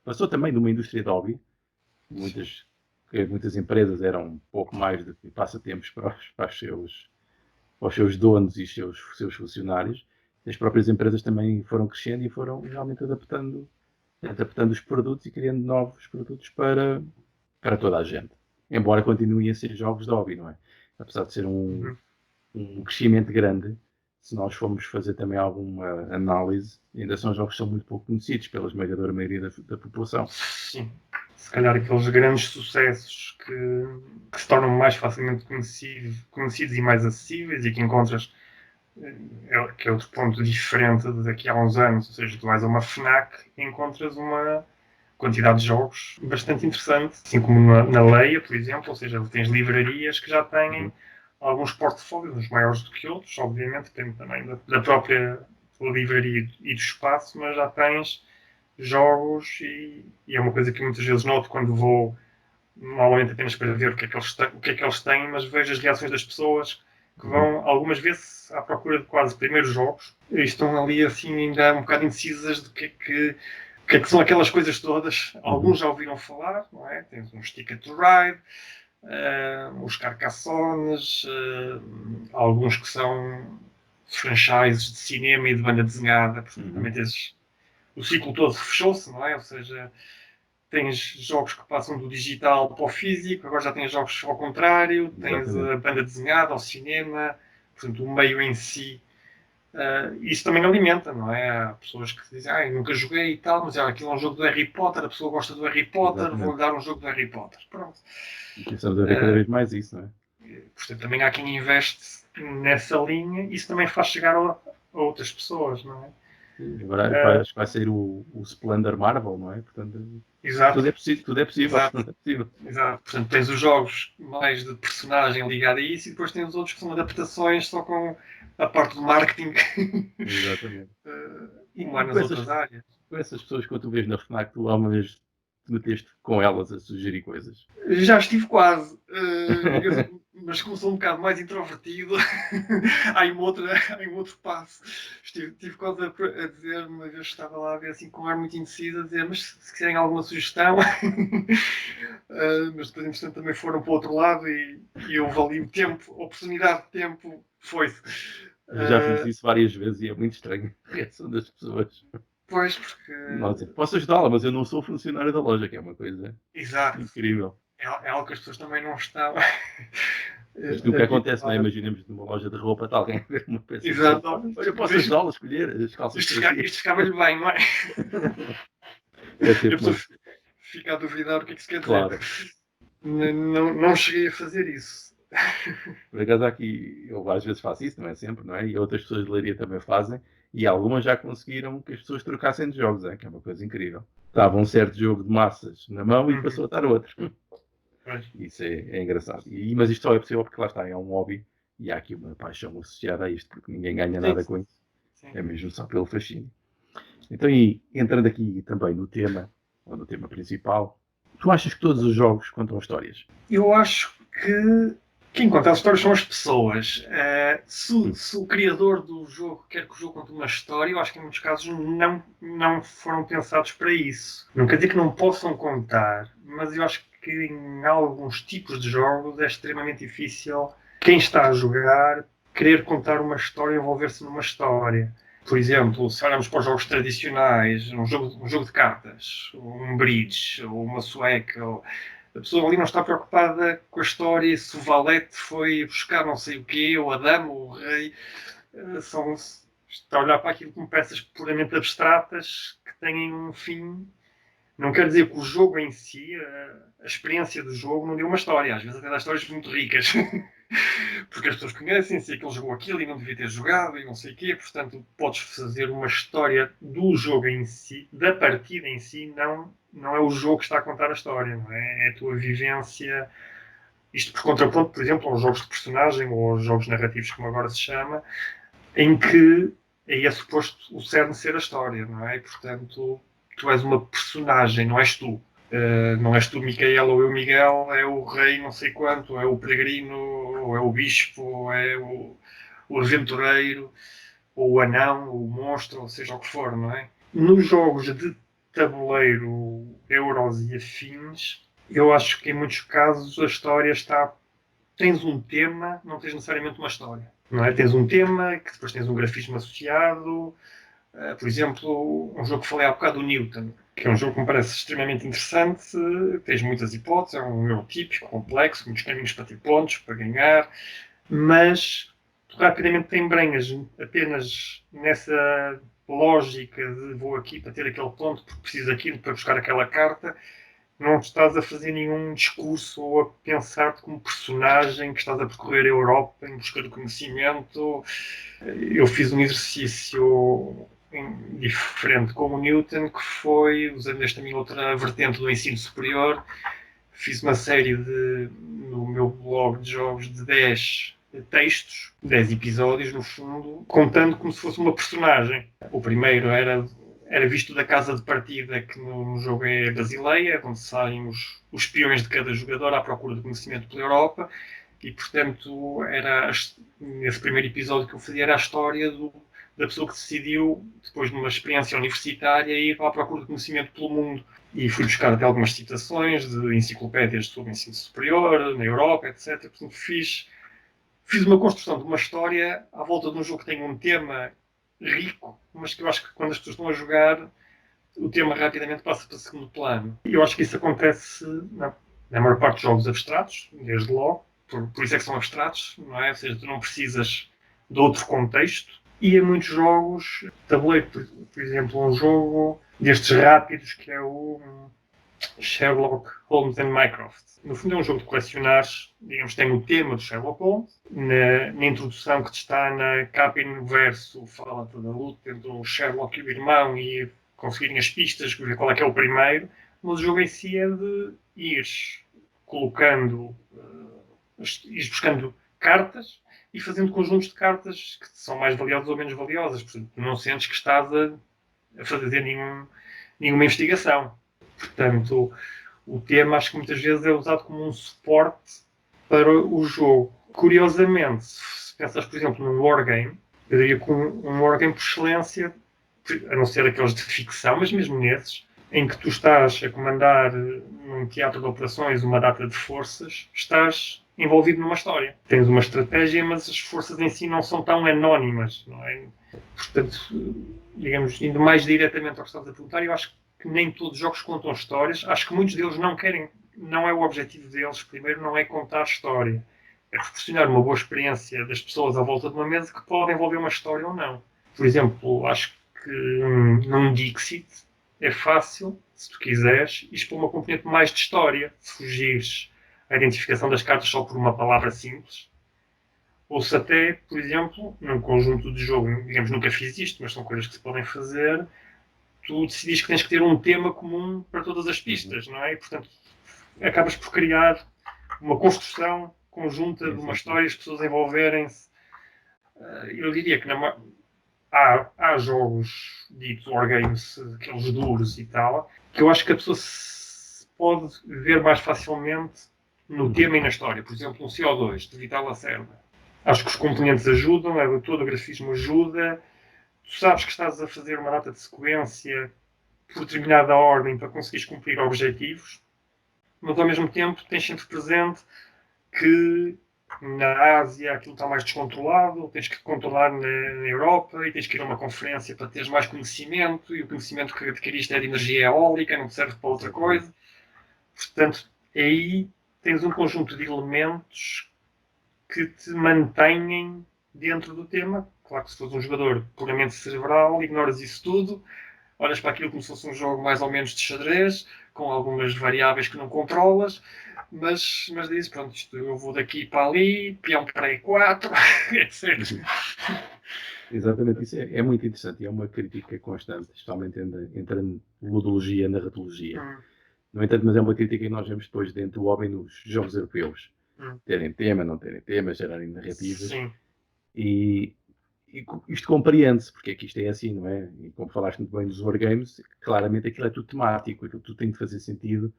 passou também de uma indústria de hobby. Muitas empresas eram um pouco mais de passatempos para os seus donos e seus funcionários. As próprias empresas também foram crescendo e foram realmente adaptando os produtos e criando novos produtos para toda a gente. Embora continuem a ser jogos de hobby, não é? Apesar de ser um crescimento grande, se nós formos fazer também alguma análise, ainda são jogos que são muito pouco conhecidos pela esmagadora maioria da população. Sim. Se calhar aqueles grandes sucessos que se tornam mais facilmente conhecidos e mais acessíveis e que encontras, que é outro ponto diferente de daqui a uns anos, ou seja, tu vais a uma FNAC e encontras uma quantidade de jogos bastante interessante, assim como na Leia, por exemplo, ou seja, tens livrarias que já têm alguns portfólios, uns maiores do que outros, obviamente, depende também da própria livraria e do espaço, mas já tens jogos e é uma coisa que muitas vezes noto quando vou, normalmente apenas para ver o que é que eles têm, mas vejo as reações das pessoas que vão algumas vezes à procura de quase primeiros jogos e estão ali assim ainda um bocado indecisas de o que é que são aquelas coisas todas. Alguns já ouviram falar, não é? Tens uns Ticket to Ride, os Carcassones, alguns que são franchises de cinema e de banda desenhada, portanto, também tens o ciclo todo fechou-se, não é? Ou seja, tens jogos que passam do digital para o físico, agora já tens jogos ao contrário, tens a banda desenhada, ao cinema, portanto, o meio em si. Isso também alimenta, não é? Há pessoas que dizem, eu nunca joguei e tal, mas aquilo é um jogo do Harry Potter, a pessoa gosta do Harry Potter, vou-lhe dar um jogo do Harry Potter. Pronto. E começamos a ver cada vez mais isso, não é? Portanto, também há quem investe nessa linha e isso também faz chegar a outras pessoas, não é? Agora acho que vai sair o Splendor Marvel, não é? Portanto, exato. Tudo é possível. Exato. Tudo é possível. Exato. Portanto, tens os jogos mais de personagem ligado a isso e depois tens os outros que são adaptações só com a parte do marketing. Exatamente. E lá nas outras áreas. Com essas pessoas que tu vês na FNAC, tu alguma vez te meteste com elas a sugerir coisas? Já estive quase. Mas como sou um bocado mais introvertido, há um outro passo. Estive quase a dizer, uma vez estava lá a ver assim com um ar muito indeciso, a dizer, mas se quiserem alguma sugestão. Mas depois, entretanto, também foram para o outro lado e eu vali o tempo, a oportunidade de tempo foi-se. Já fiz isso várias vezes e é muito estranho a reação das pessoas. Pois, porque. Nossa, posso ajudá-la, mas eu não sou funcionário da loja, que é uma coisa incrível. É algo que as pessoas também não estão. Isto nunca acontece, não é? Imaginemos numa loja de roupa, está alguém a ver uma peça. Exato. Olha, eu posso ajudá-la a escolher as calças. Isto ficava-lhe bem, não é? É sempre fica a duvidar o que é que se quer dizer. Claro. Não cheguei a fazer isso. Por acaso aqui, eu às vezes faço isso, não é sempre, não é? E outras pessoas de leiria também fazem. E algumas já conseguiram que as pessoas trocassem de jogos, que é uma coisa incrível. Estava um certo jogo de massas na mão e passou a estar outro. Isso é engraçado. Mas isto só é possível porque lá está, é um hobby e há aqui uma paixão associada a isto, porque ninguém ganha nada com isso. Sim. É mesmo só pelo fascínio. Então, e entrando aqui também no tema, ou no tema principal, tu achas que todos os jogos contam histórias? Eu acho que quem conta as histórias são as pessoas. Se o criador do jogo quer que o jogo conte uma história, eu acho que em muitos casos não foram pensados para isso. Não quer dizer que não possam contar, mas eu acho que em alguns tipos de jogos é extremamente difícil quem está a jogar querer contar uma história, envolver-se numa história. Por exemplo, se olharmos para os jogos tradicionais, um jogo de cartas, um bridge, ou uma sueca, a pessoa ali não está preocupada com a história, se o valete foi buscar não sei o quê, ou a dama, ou o rei. Está a olhar para aquilo como peças puramente abstratas que têm um fim. Não quer dizer que o jogo em si, a experiência do jogo, não deu uma história. Às vezes até dá histórias muito ricas. Porque as pessoas conhecem-se, que ele jogou aquilo e não devia ter jogado e não sei o quê. Portanto, podes fazer uma história do jogo em si, da partida em si, não é o jogo que está a contar a história, não é? É a tua vivência. Isto por contraponto, por exemplo, aos jogos de personagem ou aos jogos narrativos, como agora se chama, em que aí é suposto o cerne ser a história, não é? E, portanto, tu és uma personagem, não és tu. Não és tu, Micael, ou eu, Miguel, é o rei não sei quanto, é o peregrino, ou é o bispo, ou é o aventureiro, ou o anão, ou o monstro, ou seja o que for, não é? Nos jogos de tabuleiro, euros e afins, eu acho que em muitos casos a história está... Tens um tema, não tens necessariamente uma história. Não é? Tens um tema, que depois tens um grafismo associado. Por exemplo, um jogo que falei há bocado, o Newton, que é um jogo que me parece extremamente interessante, tens muitas hipóteses, é um jogo típico, complexo, muitos caminhos para ter pontos, para ganhar, mas tu rapidamente te embrenhas apenas nessa lógica de vou aqui para ter aquele ponto, porque preciso daquilo para buscar aquela carta. Não estás a fazer nenhum discurso ou a pensar-te como personagem que estás a percorrer a Europa em busca do conhecimento. Eu fiz um exercício diferente com o Newton, que foi, usando esta minha outra vertente do ensino superior, fiz uma série no meu blog de jogos de 10 textos, 10 episódios, no fundo, contando como se fosse uma personagem. O primeiro era visto da casa de partida, que no jogo é Basileia, onde saem os peões de cada jogador à procura de conhecimento pela Europa, e portanto nesse primeiro episódio que eu fazia era a história da pessoa que decidiu, depois de uma experiência universitária, ir à procura de conhecimento pelo mundo. E fui buscar até algumas citações de enciclopédias sobre ensino superior, na Europa, etc. Portanto, fiz uma construção de uma história à volta de um jogo que tem um tema rico, mas que eu acho que quando as pessoas estão a jogar, o tema rapidamente passa para segundo plano. E eu acho que isso acontece na maior parte dos jogos abstratos, desde logo, por isso é que são abstratos, não é? Ou seja, tu não precisas de outro contexto. E em muitos jogos, tabuleiro, por exemplo, um jogo destes rápidos que é o Sherlock Holmes and Mycroft. No fundo é um jogo de colecionares, digamos, tem o tema do Sherlock Holmes. Na introdução que está na capa e no verso, fala da luta entre o Sherlock e o irmão e conseguirem as pistas, ver qual é que é o primeiro. Mas o jogo em si é de ir colocando, ir buscando cartas e fazendo conjuntos de cartas que são mais valiosas ou menos valiosas. Portanto, não sentes que estás a fazer nenhuma investigação. Portanto, o tema acho que muitas vezes é usado como um suporte para o jogo. Curiosamente, se pensas, por exemplo, num wargame, eu diria que um wargame por excelência, a não ser aqueles de ficção, mas mesmo nesses, em que tu estás a comandar num teatro de operações uma data de forças, estás envolvido numa história. Tens uma estratégia, mas as forças em si não são tão anónimas, não é? Portanto, digamos, indo mais diretamente ao que estavas a perguntar, eu acho que nem todos os jogos contam histórias. Acho que muitos deles não querem, não é o objetivo deles, primeiro, não é contar história. É proporcionar uma boa experiência das pessoas à volta de uma mesa que pode envolver uma história ou não. Por exemplo, acho que num Dixit é fácil, se tu quiseres, expor uma componente mais de história. Se fugires à identificação das cartas só por uma palavra simples. Ou se até, por exemplo, num conjunto de jogo, digamos, nunca fiz isto, mas são coisas que se podem fazer, tu decidis que tens que ter um tema comum para todas as pistas, não é? E, portanto, acabas por criar uma construção conjunta de uma história, as pessoas envolverem-se. Eu diria que há jogos ditos wargames, aqueles duros e tal, que eu acho que a pessoa se pode ver mais facilmente no tema e na história. Por exemplo, um CO2, de Vital Lacerda. Acho que os componentes ajudam, todo o grafismo ajuda. Tu sabes que estás a fazer uma data de sequência por determinada ordem para conseguires cumprir objetivos, mas ao mesmo tempo tens sempre presente que Na Ásia aquilo está mais descontrolado, tens que controlar na Europa e tens que ir a uma conferência para teres mais conhecimento, e o conhecimento que adquiriste é de energia eólica, não te serve para outra coisa. Portanto, aí tens um conjunto de elementos que te mantêm dentro do tema. Claro que se fores um jogador puramente cerebral, ignoras isso tudo, olhas para aquilo como se fosse um jogo mais ou menos de xadrez, com algumas variáveis que não controlas, mas dizes, pronto, isto, eu vou daqui para ali, peão para E4, etc. Exatamente, isso é muito interessante e é uma crítica constante, especialmente entre a ludologia e a narratologia. No entanto, mas é uma crítica que nós vemos depois dentro do hobby nos jogos europeus. Terem tema, não terem tema, gerarem narrativas. Sim. E isto compreende-se, porque é que isto é assim, não é? E como falaste muito bem dos wargames, claramente aquilo é tudo temático, aquilo tudo tem de fazer sentido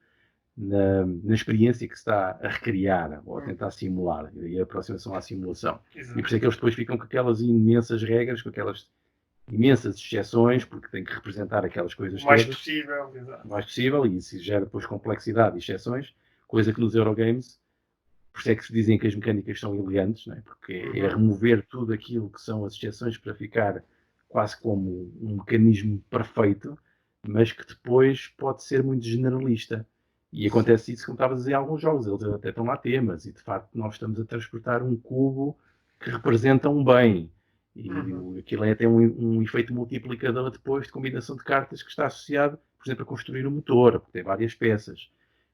na experiência que se está a recriar ou a tentar simular, e a aproximação à simulação. Exato. E por isso é que eles depois ficam com aquelas imensas regras, com aquelas imensas exceções, porque tem que representar aquelas coisas o mais todas. possível, exato. O mais possível, e isso gera depois complexidade e exceções, coisa que nos Eurogames, por isso é que se dizem que as mecânicas são elegantes, não é? Porque é remover tudo aquilo que são as exceções para ficar quase como um mecanismo perfeito, mas que depois pode ser muito generalista. E acontece isso, como estavas a dizer, em alguns jogos. Eles até estão lá temas, e de facto nós estamos a transportar um cubo que representa um bem. E aquilo é até um efeito multiplicador depois de combinação de cartas que está associado, por exemplo, a construir um motor, porque tem várias peças.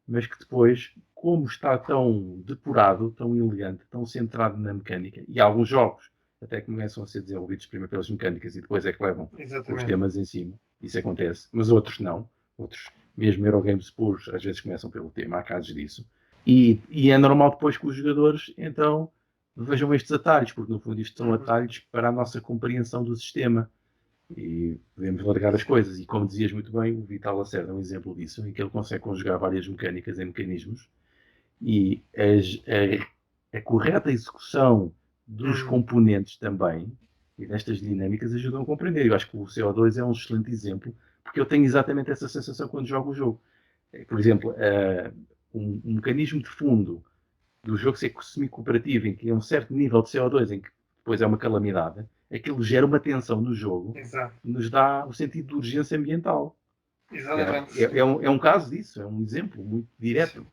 Mas que depois, como está tão depurado, tão elegante, tão centrado na mecânica, e alguns jogos até começam a ser desenvolvidos primeiro pelas mecânicas e depois é que levam os temas em cima. Isso acontece. Mas outros não. Outros, mesmo Eurogames puros, às vezes começam pelo tema, há casos disso. E é normal depois que os jogadores, então, vejam estes atalhos, porque no fundo isto são atalhos para a nossa compreensão do sistema. E podemos largar as coisas. E como dizias muito bem, o Vital Lacerda é um exemplo disso, em que ele consegue conjugar várias mecânicas em mecanismos e a correta execução dos componentes também e destas dinâmicas ajudam a compreender. Eu acho que o CO2 é um excelente exemplo, porque eu tenho exatamente essa sensação quando jogo o jogo. Por exemplo, um mecanismo de fundo do jogo ser semi-cooperativo, em que é um certo nível de CO2, em que depois é uma calamidade, aquilo gera uma tensão no jogo que nos dá o sentido de urgência ambiental. Exatamente. É um caso disso, é um exemplo muito direto.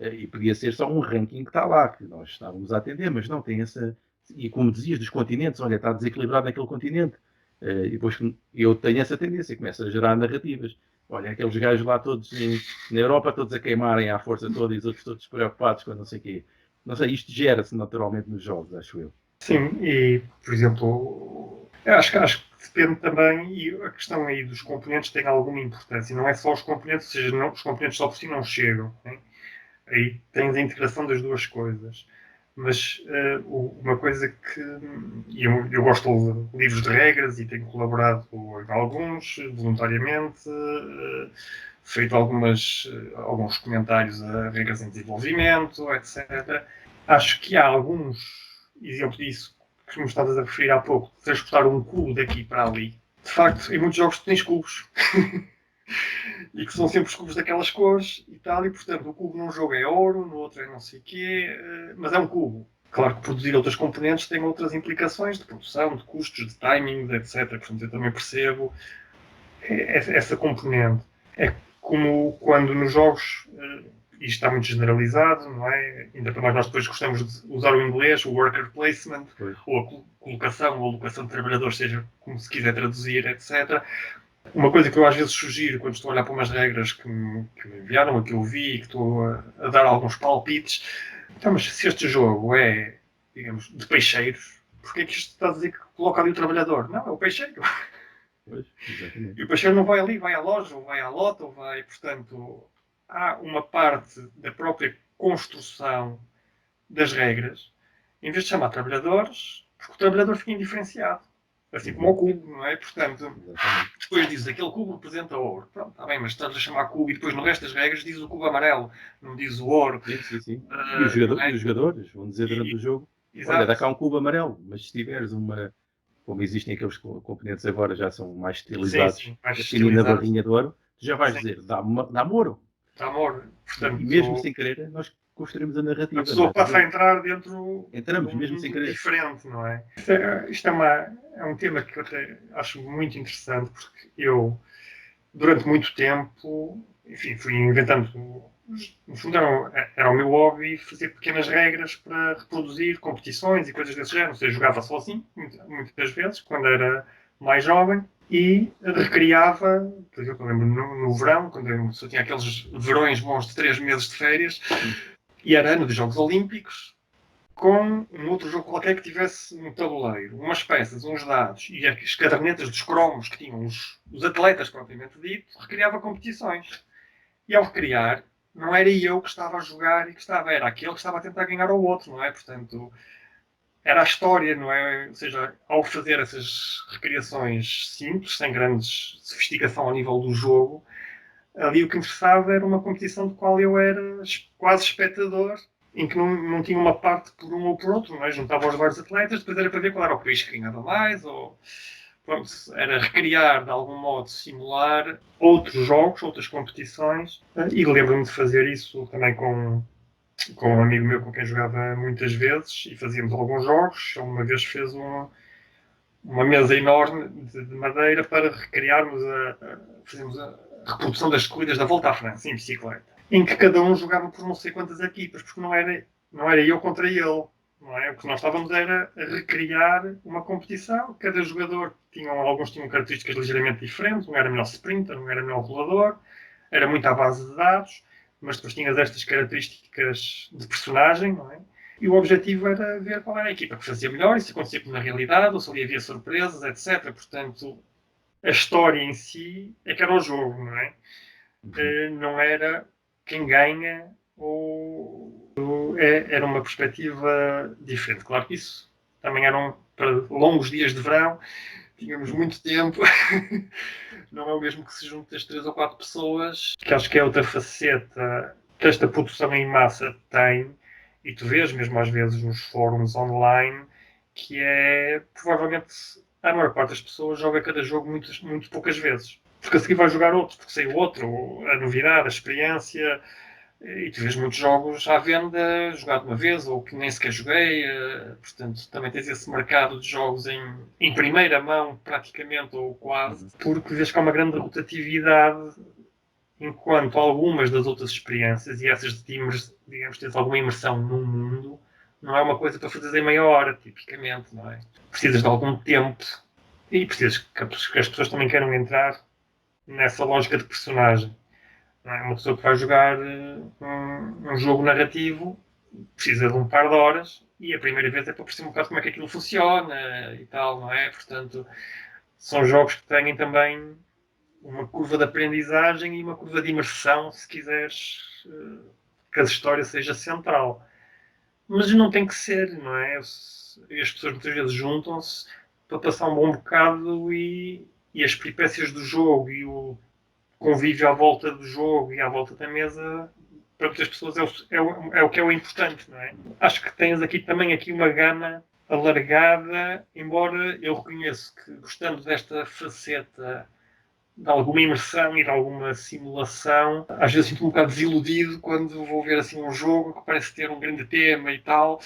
E podia ser só um ranking que está lá, que nós estávamos a atender, mas não, tem essa. E como dizias, dos continentes, olha, está desequilibrado naquele continente. E depois eu tenho essa tendência, começo a gerar narrativas. Olha, aqueles gajos lá todos na Europa, todos a queimarem à força toda e os outros todos preocupados com não sei o quê. Não sei, isto gera-se naturalmente nos jogos, acho eu. Sim, e, por exemplo, eu acho que depende também, e a questão aí dos componentes tem alguma importância. Não é só os componentes, ou seja, não, os componentes só por si não chegam. Né? Aí tens a integração das duas coisas. Mas uma coisa que. Eu gosto de livros de regras e tenho colaborado com alguns, voluntariamente, feito alguns comentários a regras em desenvolvimento, etc. Acho que há alguns exemplos disso que me estavas a referir há pouco, de transportar um cubo daqui para ali. De facto, em muitos jogos tu tens cubos. E que são sempre os cubos daquelas cores e tal, e portanto o cubo num jogo é ouro, no outro é não sei o quê, mas é um cubo. Claro que produzir outras componentes tem outras implicações de produção, de custos, de timing, etc. Portanto, eu também percebo essa componente. É como quando nos jogos, isto está muito generalizado, não é? Ainda para mais nós depois gostamos de usar o inglês, o worker placement, ou a colocação ou alocação de trabalhadores, seja como se quiser traduzir, etc. Uma coisa que eu às vezes sugiro quando estou a olhar para umas regras que me enviaram, que eu vi e que estou a dar alguns palpites, então, mas se este jogo é, digamos, de peixeiros, porquê é que isto está a dizer que coloca ali o trabalhador? Não, é o peixeiro. Pois, exatamente. E o peixeiro não vai ali, vai à loja, ou vai à lota, ou vai, portanto, há uma parte da própria construção das regras, em vez de chamar trabalhadores, porque o trabalhador fica indiferenciado. Assim como o cubo, não é? Portanto, depois dizes aquele cubo representa ouro. Pronto, está bem, mas estás a chamar cubo e depois no resto das regras dizes o cubo amarelo, não dizes o ouro. Sim. E os jogadores vão dizer durante o jogo, olha, dá cá um cubo amarelo, mas se tiveres uma, como existem aqueles componentes agora, já são mais estilizados, assim na barrinha de ouro, tu já vais dizer, dá-me ouro. Dá-me ouro. E mesmo sem querer, nós construímos a A narrativa. pessoa passa a entrar dentro Entramos, de um mesmo sem mundo querer. diferente, não é? Isto é um tema que eu até acho muito interessante, porque eu, durante muito tempo, enfim, fui inventando. No fundo, era o meu hobby fazer pequenas regras para reproduzir competições e coisas desse género. Ou seja, jogava sozinho, muitas vezes, quando era mais jovem, e recriava, por exemplo, eu lembro no verão, quando eu só tinha aqueles verões bons de 3 meses de férias, e era ano dos Jogos Olímpicos, com um outro jogo qualquer que tivesse um tabuleiro, umas peças, uns dados e as cadernetas dos cromos que tinham os atletas propriamente dito, recriava competições. E ao recriar, não era eu que estava a jogar e que estava, era aquele que estava a tentar ganhar ao outro, não é? Portanto, era a história, não é? Ou seja, ao fazer essas recriações simples, sem grande sofisticação ao nível do jogo, ali o que interessava era uma competição de qual eu era quase espectador, em que não tinha uma parte por um ou por outro, não é? Juntava os vários atletas, depois era para ver qual era o país que ganhava mais, ou pronto, era recriar de algum modo, simular outros jogos, outras competições, e lembro-me de fazer isso também com um amigo meu com quem jogava muitas vezes, e fazíamos alguns jogos. Ele uma vez fez uma mesa enorme de madeira para recriarmos fazermos a reprodução das corridas da Volta à França em bicicleta, em que cada um jogava por não sei quantas equipas, porque não era eu contra ele. Não é? O que nós estávamos era a recriar uma competição. Cada jogador alguns tinham características ligeiramente diferentes. Um era melhor sprinter, um era melhor rolador. Era muito à base de dados, mas depois tinhas estas características de personagem, não é? E o objetivo era ver qual era a equipa que fazia melhor, e se acontecia na realidade, ou se ali havia surpresas, etc. Portanto, a história em si é que era o jogo, não é? Não era quem ganha era uma perspectiva diferente. Claro que isso também eram para longos dias de verão, tínhamos muito tempo. Não é o mesmo que se junte as 3 ou 4 pessoas, que acho que é outra faceta que esta produção em massa tem, e tu vês mesmo às vezes nos fóruns online, que é provavelmente a maior parte das pessoas joga cada jogo muito poucas vezes. Porque a seguir vai jogar outro, porque saiu outro, a novidade, a experiência, e tu vês muitos jogos à venda, jogado uma vez, ou que nem sequer joguei, portanto também tens esse mercado de jogos em primeira mão, praticamente, ou quase, porque vês que há uma grande rotatividade, enquanto algumas das outras experiências, e essas de digamos, tens alguma imersão num mundo, não é uma coisa para fazer em meia hora, tipicamente, não é? Precisas de algum tempo, e precisas que as pessoas também queiram entrar nessa lógica de personagem. Não é? Uma pessoa que vai jogar um jogo narrativo precisa de um par de horas, e a primeira vez é para perceber um bocado como é que aquilo funciona e tal, não é? Portanto, são jogos que têm também uma curva de aprendizagem e uma curva de imersão, se quiseres, que a história seja central. Mas não tem que ser, não é? As pessoas muitas vezes juntam-se para passar um bom bocado, e as peripécias do jogo e o convívio à volta do jogo e à volta da mesa, para muitas pessoas é o que é o importante, não é? Acho que tens também uma gama alargada, embora eu reconheço que, gostando desta faceta de alguma imersão e de alguma simulação, às vezes sinto um bocado desiludido quando vou ver assim um jogo que parece ter um grande tema e tal,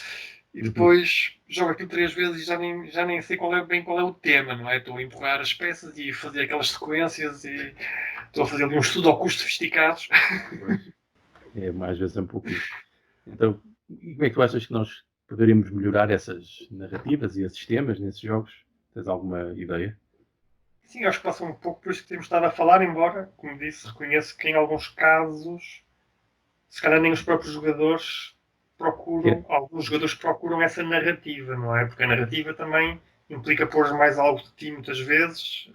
e depois jogo aquilo 3 vezes e já nem sei qual é o tema, não é? Estou a empurrar as peças e fazer aquelas sequências, e estou a fazer ali uns sudokus sofisticados. É, às vezes é um pouco isso. Então, e como é que tu achas que nós poderíamos melhorar essas narrativas e esses temas nesses jogos? Tens alguma ideia? Sim, acho que passa um pouco por isso que temos estado a falar, embora, como disse, reconheço que em alguns casos, se calhar nem os próprios jogadores alguns jogadores procuram essa narrativa, não é? Porque a narrativa também implica pôr mais algo de ti muitas vezes,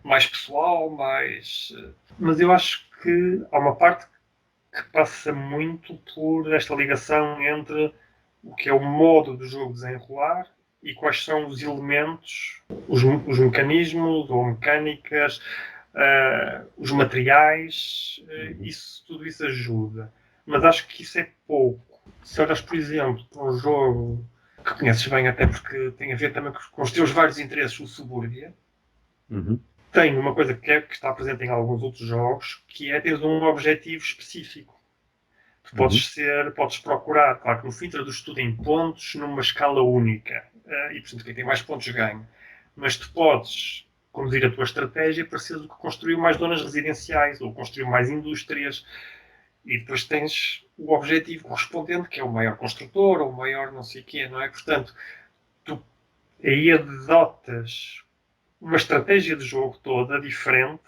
mais pessoal, mais. Mas eu acho que há uma parte que passa muito por esta ligação entre o que é o modo do jogo desenrolar e quais são os elementos, os mecanismos ou mecânicas, os materiais, tudo isso ajuda. Mas acho que isso é pouco. Se olhas, por exemplo, para um jogo que conheces bem, até porque tem a ver também com os teus vários interesses, o Suburbia, tem uma coisa que está presente em alguns outros jogos, que é teres um objetivo específico. Tu Uhum. podes procurar, claro que no fim traduz tudo em pontos numa escala única. E, portanto, quem tem mais pontos ganha. Mas tu podes conduzir a tua estratégia para seres o que construiu mais zonas residenciais ou construiu mais indústrias. E depois tens o objetivo correspondente, que é o maior construtor ou o maior não sei o quê, não é? Portanto, tu aí adotas uma estratégia de jogo toda diferente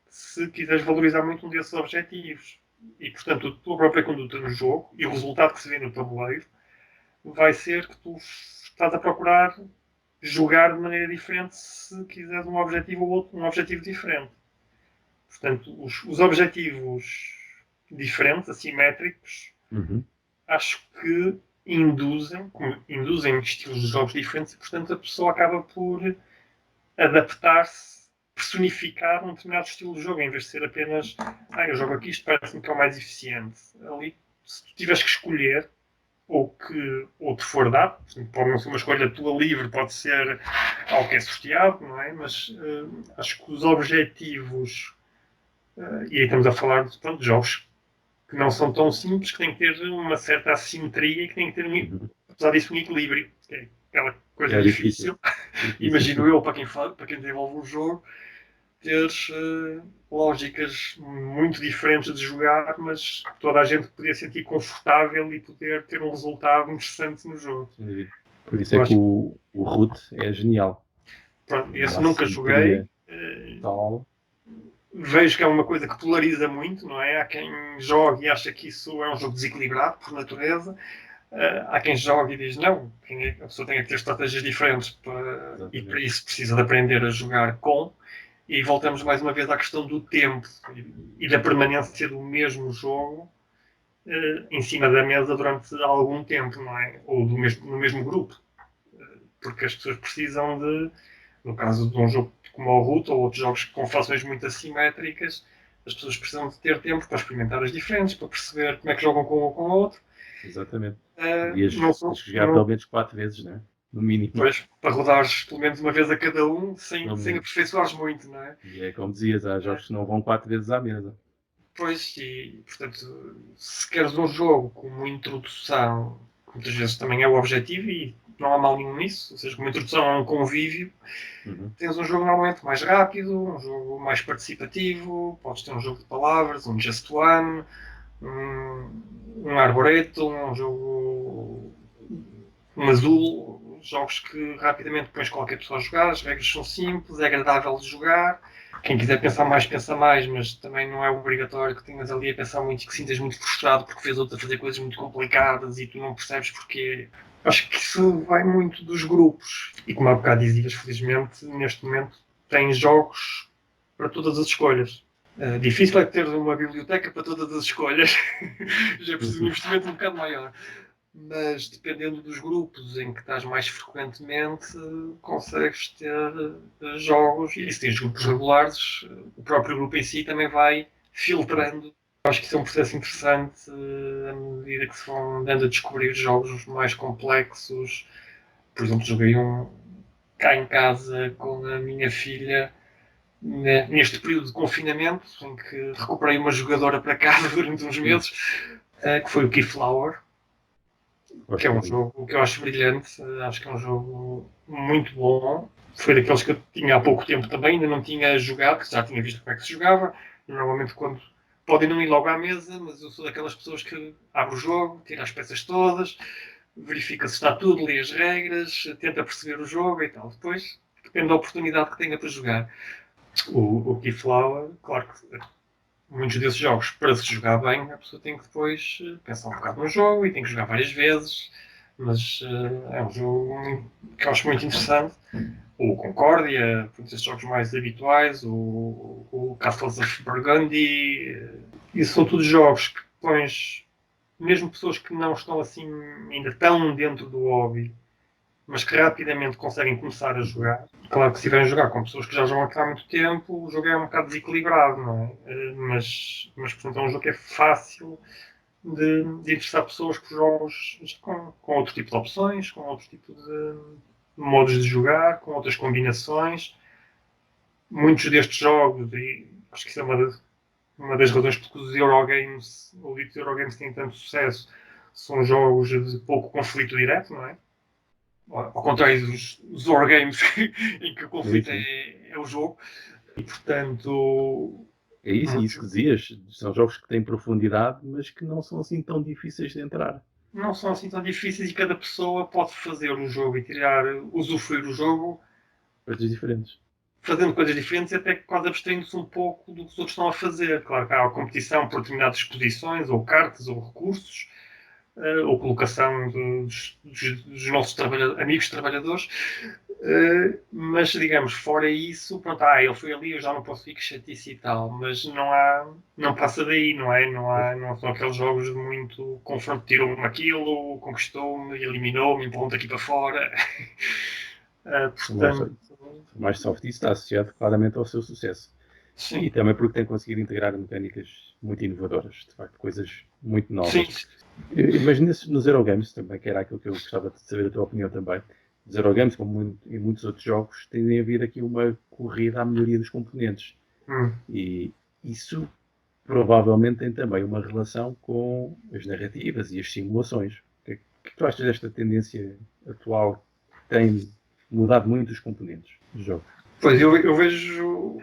se quiseres valorizar muito um desses objetivos. E, portanto, a tua própria conduta no jogo e o resultado que se vê no tabuleiro vai ser que tu estás a procurar jogar de maneira diferente se quiseres um objetivo ou outro, um objetivo diferente. Portanto, os objetivos diferentes, assimétricos, Uhum. acho que induzem estilos de jogos diferentes e, portanto, a pessoa acaba por adaptar-se, personificar um determinado estilo de jogo, em vez de ser apenas eu jogo aqui, isto parece-me que é o mais eficiente. Ali, se tu tiveres que escolher ou te for dado, pode não ser uma escolha tua livre, pode ser algo que é sorteado, não é? Mas acho que os objetivos, e aí estamos a falar de jogos que não são tão simples, que têm que ter uma certa assimetria e que têm que ter, Uhum. apesar disso, um equilíbrio, que é aquela coisa É difícil. difícil. Difícil, Imagino sim. eu, para quem desenvolve um jogo, teres lógicas muito diferentes de jogar, mas toda a gente poder sentir confortável e poder ter um resultado interessante no jogo. Sem dúvida. Por isso é Eu que acho que o Root é genial. pronto, Uma esse nunca joguei. assimetria tal. Vejo que é uma coisa que polariza muito, não é? Há quem jogue e acha que isso é um jogo desequilibrado por natureza. Há quem jogue e diz não, a pessoa tem que ter estratégias diferentes e para Exatamente. isso precisa de aprender a jogar com. E voltamos mais uma vez à questão do tempo e da permanência do mesmo jogo em cima da mesa durante algum tempo, não é? Ou no mesmo grupo. Porque as pessoas precisam de, no caso de um jogo como o Root ou outros jogos com fações muito assimétricas, as pessoas precisam de ter tempo para experimentar as diferentes, para perceber como é que jogam com um ou com o outro. Exatamente. Não Tens sou, que jogar pelo não, menos 4 vezes, né? No mínimo. pois, para rodares pelo menos uma vez a cada um, Pelo sem menos. aperfeiçoares muito, não é? E é como dizias, há jogos que não vão 4 vezes à mesa. Pois, e portanto, se queres um jogo com uma introdução, que muitas vezes também é o objetivo, e não há mal nenhum nisso, ou seja, com uma introdução a um convívio, Uhum. tens um jogo normalmente mais rápido, um jogo mais participativo, podes ter um jogo de palavras, um Just One, um Arboretum, um jogo um azul, jogos que rapidamente pões qualquer pessoa a jogar, as regras são simples, é agradável de jogar. Quem quiser pensar mais, pensa mais, mas também não é obrigatório que tenhas ali a pensar muito e que sintas muito frustrado porque vês outros a fazer coisas muito complicadas e tu não percebes porquê. Acho que isso vai muito dos grupos. E como há bocado dizias, felizmente, neste momento, tens jogos para todas as escolhas. Difícil é ter uma biblioteca para todas as escolhas. Já é preciso um Uhum. investimento um bocado maior. Mas dependendo dos grupos em que estás mais frequentemente, consegues ter jogos. E se tens grupos regulares, o próprio grupo em si também vai Claro. filtrando. Acho que isso é um processo interessante à medida que se vão dando a descobrir jogos mais complexos. Por exemplo, joguei um cá em casa com a minha filha neste período de confinamento, em que recuperei uma jogadora para casa durante uns Hum. meses, que foi o Keyflower, que é Gosto um muito. jogo que eu acho brilhante, acho que é um jogo muito bom. Foi daqueles que eu tinha há pouco tempo também, ainda não tinha jogado, que já tinha visto como é que se jogava. Normalmente quando podem não ir logo à mesa, mas eu sou daquelas pessoas que abre o jogo, tira as peças todas, verifica se está tudo, lê as regras, tenta perceber o jogo e tal. Depois depende da oportunidade que tenha para jogar. O Keyflower, claro que muitos desses jogos, para se jogar bem, a pessoa tem que depois pensar um bocado no jogo e tem que jogar várias vezes, mas é um jogo que eu acho muito interessante. O Concórdia, esses jogos mais habituais, o Castles of Burgundy, isso são todos jogos que pões, mesmo pessoas que não estão assim ainda tão dentro do hobby, mas que rapidamente conseguem começar a Uhum. jogar. Claro que se estiverem a jogar com pessoas que já jogam aqui há muito tempo, o jogo é um bocado desequilibrado, não é? Mas portanto, é um jogo que é fácil de interessar pessoas que jogam com outro tipo de opções, com outro tipo de modos de jogar, com outras combinações. Muitos destes jogos, e acho que isso é uma das razões porque os Eurogames, ou ditos Eurogames, têm tanto sucesso, são jogos de pouco conflito direto, não é? Ao contrário dos Wargames, em que o conflito é o jogo. E, portanto... É isso que dizias. São jogos que têm profundidade, mas que não são assim tão difíceis de entrar. Não são assim tão difíceis e cada pessoa pode fazer o jogo e usufruir o jogo Coisas diferentes. fazendo coisas diferentes e até quase abstraindo-se um pouco do que os outros estão a fazer. Claro que há a competição por determinadas posições, ou cartas, ou recursos, ou colocação dos nossos amigos trabalhadores. Mas, digamos, fora isso, pronto, ele foi ali, eu já não posso ir, que chatice e tal. Mas não passa daí, não é? Não são aqueles jogos de muito confronto, tirou-me aquilo, conquistou-me, eliminou-me, empurrou-me daqui para fora. Portanto... mais soft, isso está associado claramente ao seu sucesso. Sim. E também porque tem conseguido integrar mecânicas muito inovadoras, de facto, coisas muito novas. Sim. Mas nos Eurogames também, que era aquilo que eu gostava de saber a tua opinião também, os Eurogames, como em muitos outros jogos, tem havido aqui uma corrida à melhoria dos componentes. E isso provavelmente tem também uma relação com as narrativas e as simulações. O que tu achas desta tendência atual que tem mudado muito os componentes do jogo? Pois, eu vejo...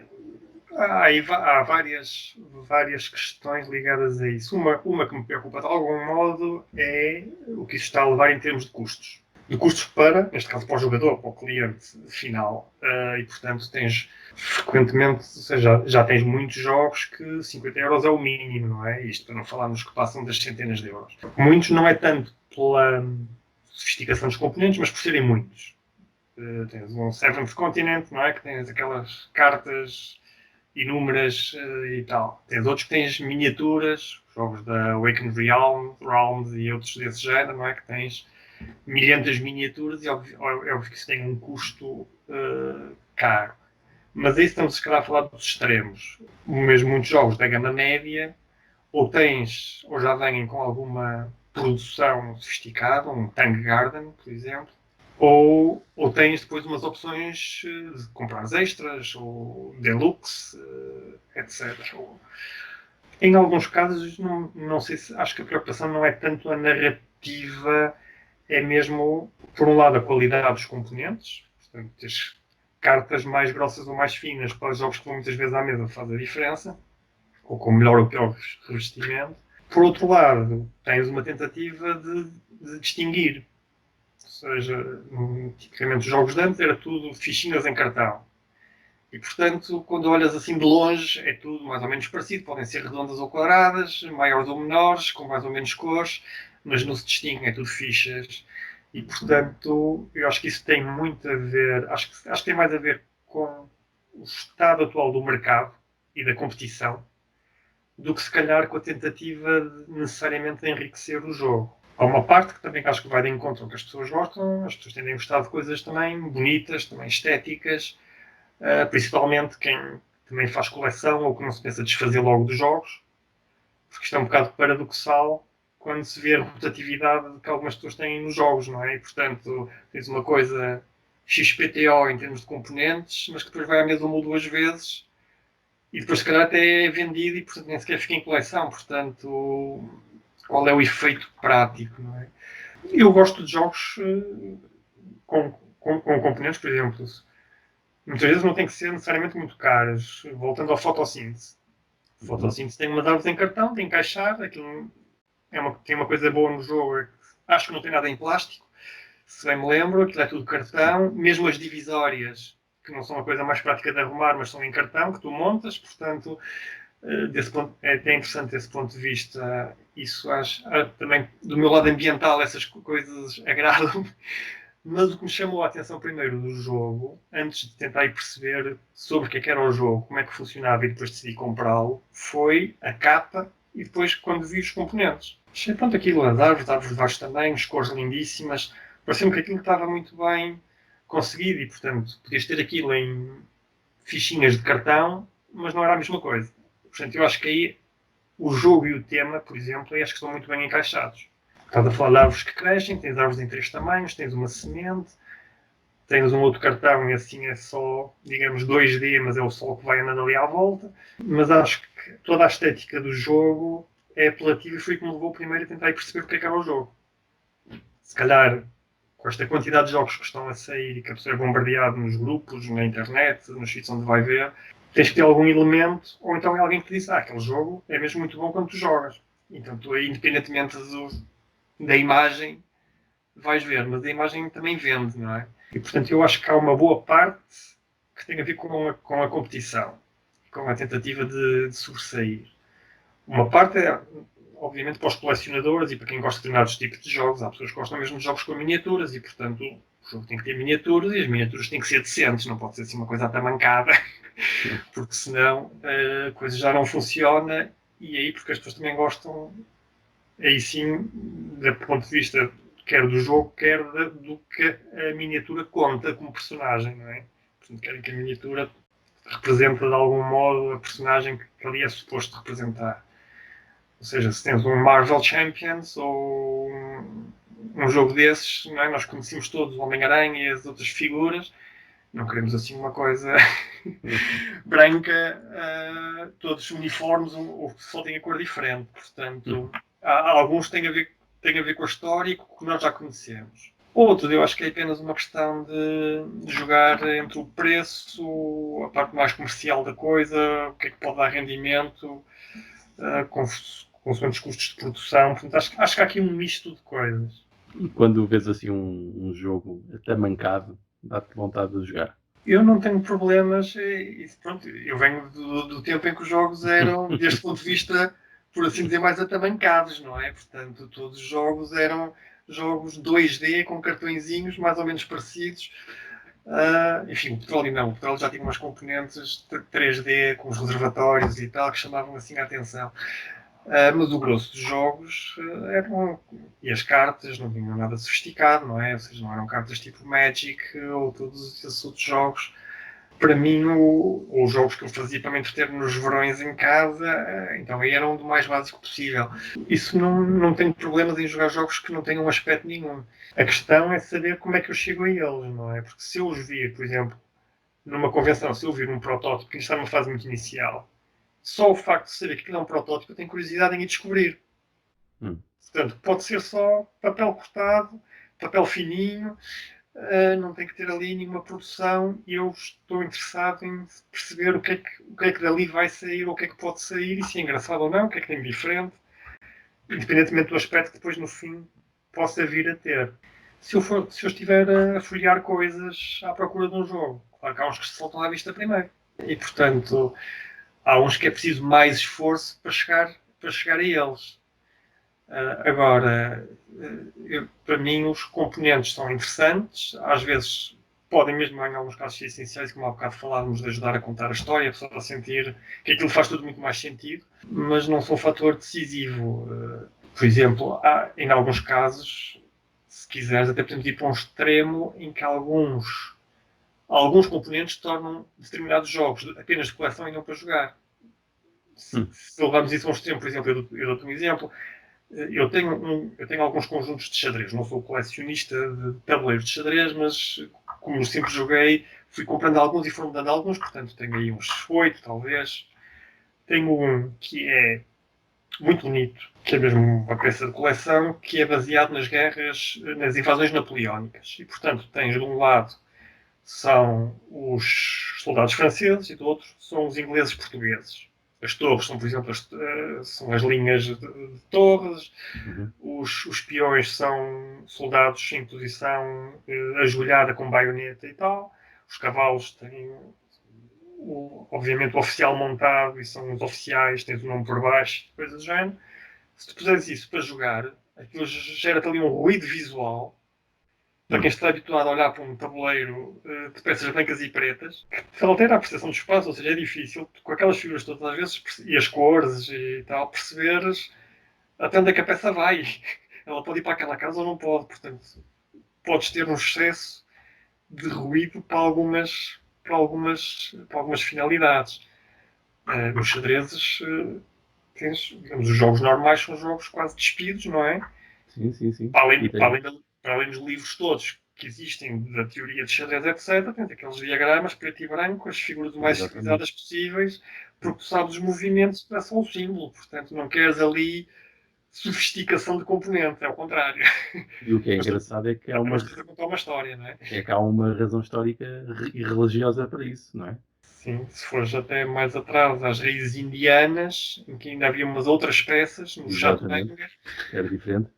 Há várias questões ligadas a isso. Uma que me preocupa de algum modo é o que isso está a levar em termos de custos. De custos para, neste caso, para o jogador, para o cliente final. E, portanto, tens frequentemente, ou seja, já tens muitos jogos que 50 euros é o mínimo, não é? Isto para não falarmos que passam das centenas de euros. Muitos não é tanto pela sofisticação dos componentes, mas por serem muitos. Tens um Seventh Continent, não é? Que tens aquelas cartas inúmeras e tal. Tens outros que tens miniaturas, jogos da Awakened Realms e outros desse género, não é? Que tens milhentas miniaturas e é óbvio que isso tem um custo caro. Mas aí estamos se calhar a falar dos extremos. Mesmo muitos jogos da gama média, ou já vêm com alguma produção sofisticada, um Tank Garden, por exemplo, ou tens depois umas opções de comprar extras, ou deluxe, etc. Em alguns casos, não sei se acho que a preocupação não é tanto a narrativa, é mesmo, por um lado, a qualidade dos componentes. Portanto, tens cartas mais grossas ou mais finas para os jogos que vão muitas vezes à mesa faz a diferença, ou com melhor ou pior revestimento. Por outro lado, tens uma tentativa de distinguir. Ou seja, tipicamente os jogos de antes era tudo fichinhas em cartão. E, portanto, quando olhas assim de longe, é tudo mais ou menos parecido. Podem ser redondas ou quadradas, maiores ou menores, com mais ou menos cores, mas não se distingue, é tudo fichas. E, portanto, eu acho que isso tem muito a ver, acho que tem mais a ver com o estado atual do mercado e da competição, do que se calhar com a tentativa de necessariamente enriquecer o jogo. Há uma parte que também acho que vai de encontro ao que as pessoas gostam, as pessoas tendem a gostar de coisas também bonitas, também estéticas, principalmente quem também faz coleção ou que não se pensa desfazer logo dos jogos, porque isto é um bocado paradoxal quando se vê a rotatividade que algumas pessoas têm nos jogos, não é? E, portanto, tens uma coisa XPTO em termos de componentes, mas que depois vai à mesa uma ou duas vezes e depois se calhar até é vendido e portanto nem sequer fica em coleção, portanto qual é o efeito prático, não é? Eu gosto de jogos com componentes, por exemplo, muitas vezes não tem que ser necessariamente muito caros. Voltando ao fotossíntese. O fotossíntese tem umas árvores em cartão, tem que encaixar, aquilo tem uma coisa boa no jogo, é que acho que não tem nada em plástico, se bem me lembro, aquilo é tudo cartão, mesmo as divisórias, que não são a coisa mais prática de arrumar, mas são em cartão, que tu montas, portanto, desse ponto, é até interessante desse ponto de vista. Isso acho, também, do meu lado ambiental, essas coisas agradam-me. Mas o que me chamou a atenção primeiro do jogo, antes de tentar ir perceber sobre o que era o jogo, como é que funcionava e depois decidi comprá-lo, foi a capa e depois quando vi os componentes. Achei, pronto, aquilo, as árvores de vários tamanhos, cores lindíssimas, pareceu-me que aquilo estava muito bem conseguido e, portanto, podias ter aquilo em fichinhas de cartão, mas não era a mesma coisa. Portanto, eu acho que aí o jogo e o tema, por exemplo, acho que estão muito bem encaixados. Estás a falar de árvores que crescem, tens árvores em 3 tamanhos, tens uma semente, tens um outro cartão e assim é só, digamos, 2D, mas é o sol que vai andando ali à volta. Mas acho que toda a estética do jogo é apelativa e foi que me levou primeiro a tentar perceber o que era o jogo. Se calhar, com esta quantidade de jogos que estão a sair e que a pessoa é bombardeada nos grupos, na internet, nos sítios onde vai ver, tens que ter algum elemento, ou então é alguém que te diz, aquele jogo é mesmo muito bom quando tu jogas. Então tu aí, independentemente da imagem, vais ver, mas a imagem também vende, não é? E portanto eu acho que há uma boa parte que tem a ver com a competição, com a tentativa de sobressair. Uma parte é, obviamente, para os colecionadores e para quem gosta de determinados tipos de jogos. Há pessoas que gostam mesmo de jogos com miniaturas e, portanto, o jogo tem que ter miniaturas e as miniaturas têm que ser decentes, não pode ser assim uma coisa atamancada, porque senão a coisa já não funciona e aí, porque as pessoas também gostam, aí sim, do ponto de vista quer do jogo, quer do que a miniatura conta como personagem, não é? Portanto, querem que a miniatura represente de algum modo a personagem que ali é suposto representar. Ou seja, se tens um Marvel Champions ou um jogo desses, não é? Nós conhecemos todos o Homem-Aranha e as outras figuras, não queremos assim uma coisa branca, todos uniformes, ou que só tem a cor diferente. Portanto, há alguns que têm a ver com a história e com o que nós já conhecemos. Outros, eu acho que é apenas uma questão de jogar entre o preço, a parte mais comercial da coisa, o que é que pode dar rendimento, consoante os custos de produção. Portanto, acho que há aqui um misto de coisas. E quando vês assim um jogo até mancado, dá-te vontade de jogar? Eu não tenho problemas, pronto, eu venho do tempo em que os jogos eram, deste ponto de vista, por assim dizer, mais atamancados, não é? Portanto, todos os jogos eram jogos 2D com cartõezinhos mais ou menos parecidos. Enfim, o petróleo não, o petróleo já tinha umas componentes 3D com os reservatórios e tal que chamavam assim a atenção. Mas o grosso dos jogos eram. E as cartas não tinham nada sofisticado, não é? Ou seja, não eram cartas tipo Magic ou todos esses outros jogos. Para mim, os jogos que eu fazia para me entreter nos verões em casa, então aí eram do mais básico possível. Isso não tenho problemas em jogar jogos que não tenham aspecto nenhum. A questão é saber como é que eu chego a eles, não é? Porque se eu os vir, por exemplo, numa convenção, se eu vir um protótipo que está numa fase muito inicial, só o facto de saber que aquilo é um protótipo, eu tenho curiosidade em ir descobrir. Portanto, pode ser só papel cortado, papel fininho, não tem que ter ali nenhuma produção e eu estou interessado em perceber o que é que dali vai sair, ou o que é que pode sair, e se é engraçado ou não, o que é que tem de diferente, independentemente do aspecto que depois no fim possa vir a ter. Se eu estiver a folhear coisas à procura de um jogo, claro que há uns que se soltam à vista primeiro. E, portanto, há uns que é preciso mais esforço para chegar a eles. Agora, para mim, os componentes são interessantes, às vezes podem mesmo, em alguns casos, ser essenciais, como há bocado falávamos, de ajudar a contar a história, a pessoa a sentir que aquilo faz tudo muito mais sentido, mas não são um fator decisivo. Por exemplo, em alguns casos, se quiseres, até podemos ir para um extremo em que alguns componentes tornam determinados jogos apenas de coleção e não para jogar. Se levarmos isso a um extremo, por exemplo, eu dou-te um exemplo. Eu tenho alguns conjuntos de xadrez. Não sou colecionista de tabuleiros de xadrez, mas como sempre joguei, fui comprando alguns e foram dando alguns. Portanto, tenho aí uns 8, talvez. Tenho um que é muito bonito, que é mesmo uma peça de coleção, que é baseado nas guerras, nas invasões napoleónicas. E, portanto, tens de um lado são os soldados franceses e do outro são os ingleses portugueses. As torres são, por exemplo, são as linhas de torres. Os peões são soldados em posição ajoelhada com baioneta e tal. Os cavalos têm, obviamente, o oficial montado e são os oficiais, tens o nome por baixo, coisas do género. Se tu puseres isso para jogar, aquilo gera-te ali um ruído visual. Para quem está habituado a olhar para um tabuleiro de peças brancas e pretas, que altera a percepção do espaço, ou seja, é difícil, com aquelas figuras todas às vezes, e as cores e tal, perceberes até onde é que a peça vai. Ela pode ir para aquela casa ou não pode, portanto, podes ter um excesso de ruído para algumas finalidades. Nos xadrezes, digamos, os jogos normais são jogos quase despidos, não é? Sim. Para além dos livros todos que existem da teoria de xadrez, etc., tens aqueles diagramas preto e branco, as figuras o mais estilizadas possíveis, porque tu sabes os movimentos que são o símbolo, portanto não queres ali sofisticação de componente, é o contrário. E o que é engraçado é que há uma, contar uma história, não é? é que há uma razão histórica e religiosa para isso, não é? Sim, se fores até mais atrás às raízes indianas, em que ainda havia umas outras peças, no Exatamente. Chaturanga, Era diferente.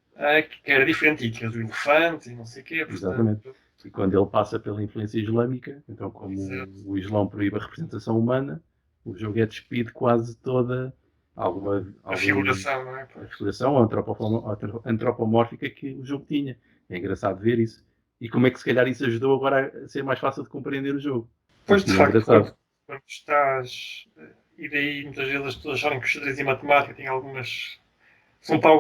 que era diferente, e tinhas o elefante e não sei o quê. Portanto, exatamente. E quando ele passa pela influência islâmica, então como o Islão proíbe a representação humana, o jogo é despido quase toda a figuração, não é? a figuração antropomórfica que o jogo tinha. É engraçado ver isso. E como é que se calhar isso ajudou agora a ser mais fácil de compreender o jogo. Pois, de É facto, engraçado. quando estás... E daí muitas vezes as pessoas acharem que o xadrez e matemática têm algumas... São para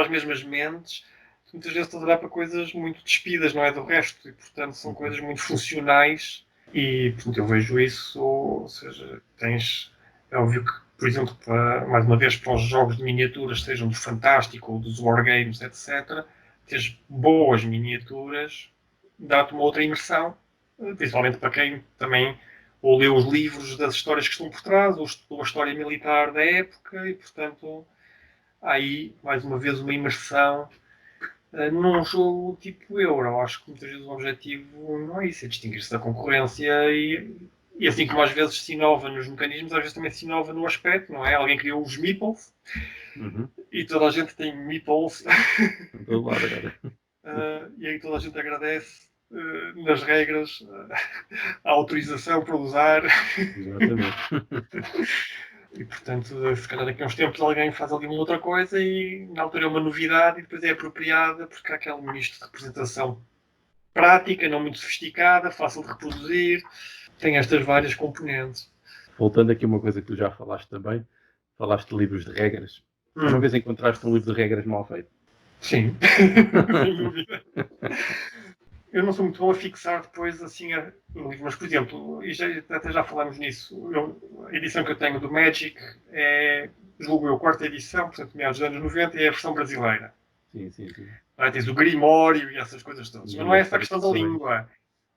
as mesmas mentes, muitas vezes estás a olhar para coisas muito despidas, não é do resto, e portanto são coisas muito funcionais e portanto eu vejo isso, ou seja, é óbvio que, por exemplo, mais uma vez para os jogos de miniaturas, sejam do Fantástico ou dos Wargames, etc., teres boas miniaturas dá-te uma outra imersão, principalmente para quem também ou lê os livros das histórias que estão por trás, ou estudou a história militar da época, e portanto há aí, mais uma vez, uma imersão num jogo tipo Euro. Acho que muitas vezes o objetivo não é isso, é distinguir-se da concorrência e assim como às vezes se inova nos mecanismos, às vezes também se inova no aspecto, não é? Alguém criou os meeples e toda a gente tem meeples Do lado agora. e aí toda a gente agradece nas regras a autorização para usar. Exatamente. E portanto, se calhar daqui a uns tempos alguém faz ali uma outra coisa e na altura é uma novidade e depois é apropriada porque há aquele misto de representação prática, não muito sofisticada, fácil de reproduzir, tem estas várias componentes. Voltando aqui a uma coisa que tu já falaste também, falaste de livros de regras. Uma vez encontraste um livro de regras mal feito? Sim, sem dúvida. Eu não sou muito bom a fixar depois assim no livro, mas por exemplo, e até já falámos nisso, a edição que eu tenho do Magic é, julgo eu, a quarta edição, portanto, meados dos anos 90, é a versão brasileira. Sim, sim, sim. Aí tens o Grimório e essas coisas todas. Mas não é essa a questão da língua.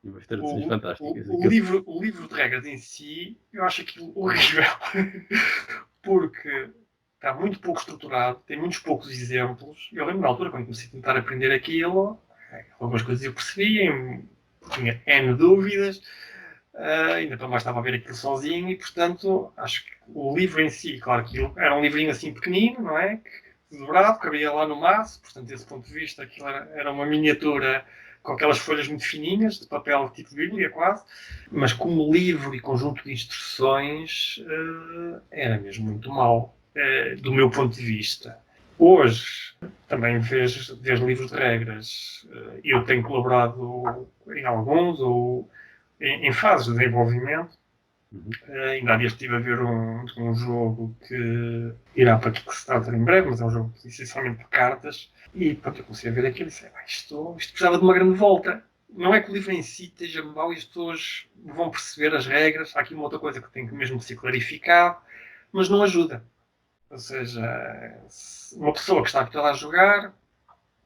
E umas traduções fantásticas. O livro de regras em si, eu acho aquilo horrível. Porque está muito pouco estruturado, tem muitos poucos exemplos. Eu lembro na altura, quando comecei a tentar aprender aquilo, algumas coisas eu percebia, tinha N dúvidas, ainda para mais estava a ver aquilo sozinho e, portanto, acho que o livro em si, claro que era um livrinho assim pequenino, não é? Dobrado, cabia lá no maço, portanto, desse ponto de vista, aquilo era uma miniatura com aquelas folhas muito fininhas, de papel tipo Bíblia quase, mas como livro e conjunto de instruções era mesmo muito mau, do meu ponto de vista. Hoje, também vês livros de regras. Eu tenho colaborado em alguns, ou em fases de desenvolvimento. Ainda há dias estive a ver um jogo que irá para Kickstarter em breve, mas é um jogo essencialmente de cartas. E pronto, eu comecei a ver aquilo e disse: isto precisava de uma grande volta. Não é que o livro em si esteja mau e as pessoas vão perceber as regras. Há aqui uma outra coisa que tem que mesmo ser clarificado, mas não ajuda. Ou seja, uma pessoa que está habituada a jogar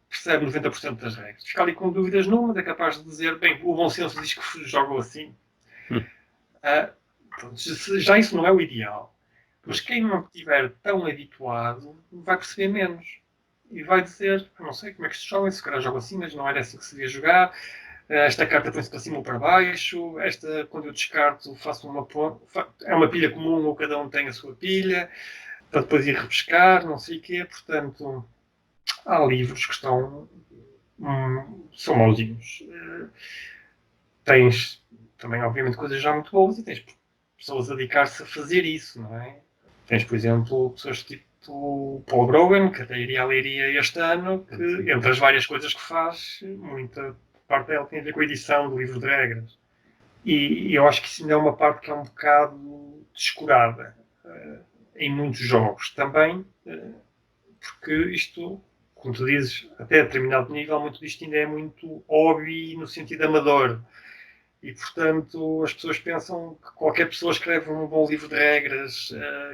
percebe 90% das regras. Fica ali com dúvidas numas, é capaz de dizer: bem, o bom senso diz que jogam assim. Pronto, já isso não é o ideal. Mas quem não estiver tão habituado vai perceber menos. E vai dizer: não sei como é que se joga, se calhar jogo assim, mas não era assim que se devia jogar. Esta carta põe-se para cima ou para baixo. Esta, quando eu descarto, faço é uma pilha comum ou cada um tem a sua pilha. Para depois ir repescar, não sei o quê. Portanto, há livros que são mauzinhos. Tens também, obviamente, coisas já muito boas e tens pessoas a dedicar-se a fazer isso, não é? Tens, por exemplo, pessoas tipo Paul Grogan, que até iria à Leiria este ano, que, entre as várias coisas que faz, muita parte dela tem a ver com a edição do livro de regras. E eu acho que isso ainda é uma parte que é um bocado descurada em muitos jogos também, porque isto, como tu dizes, até a determinado nível, muito disto ainda é muito hobby no sentido amador. E, portanto, as pessoas pensam que qualquer pessoa escreve um bom livro de regras,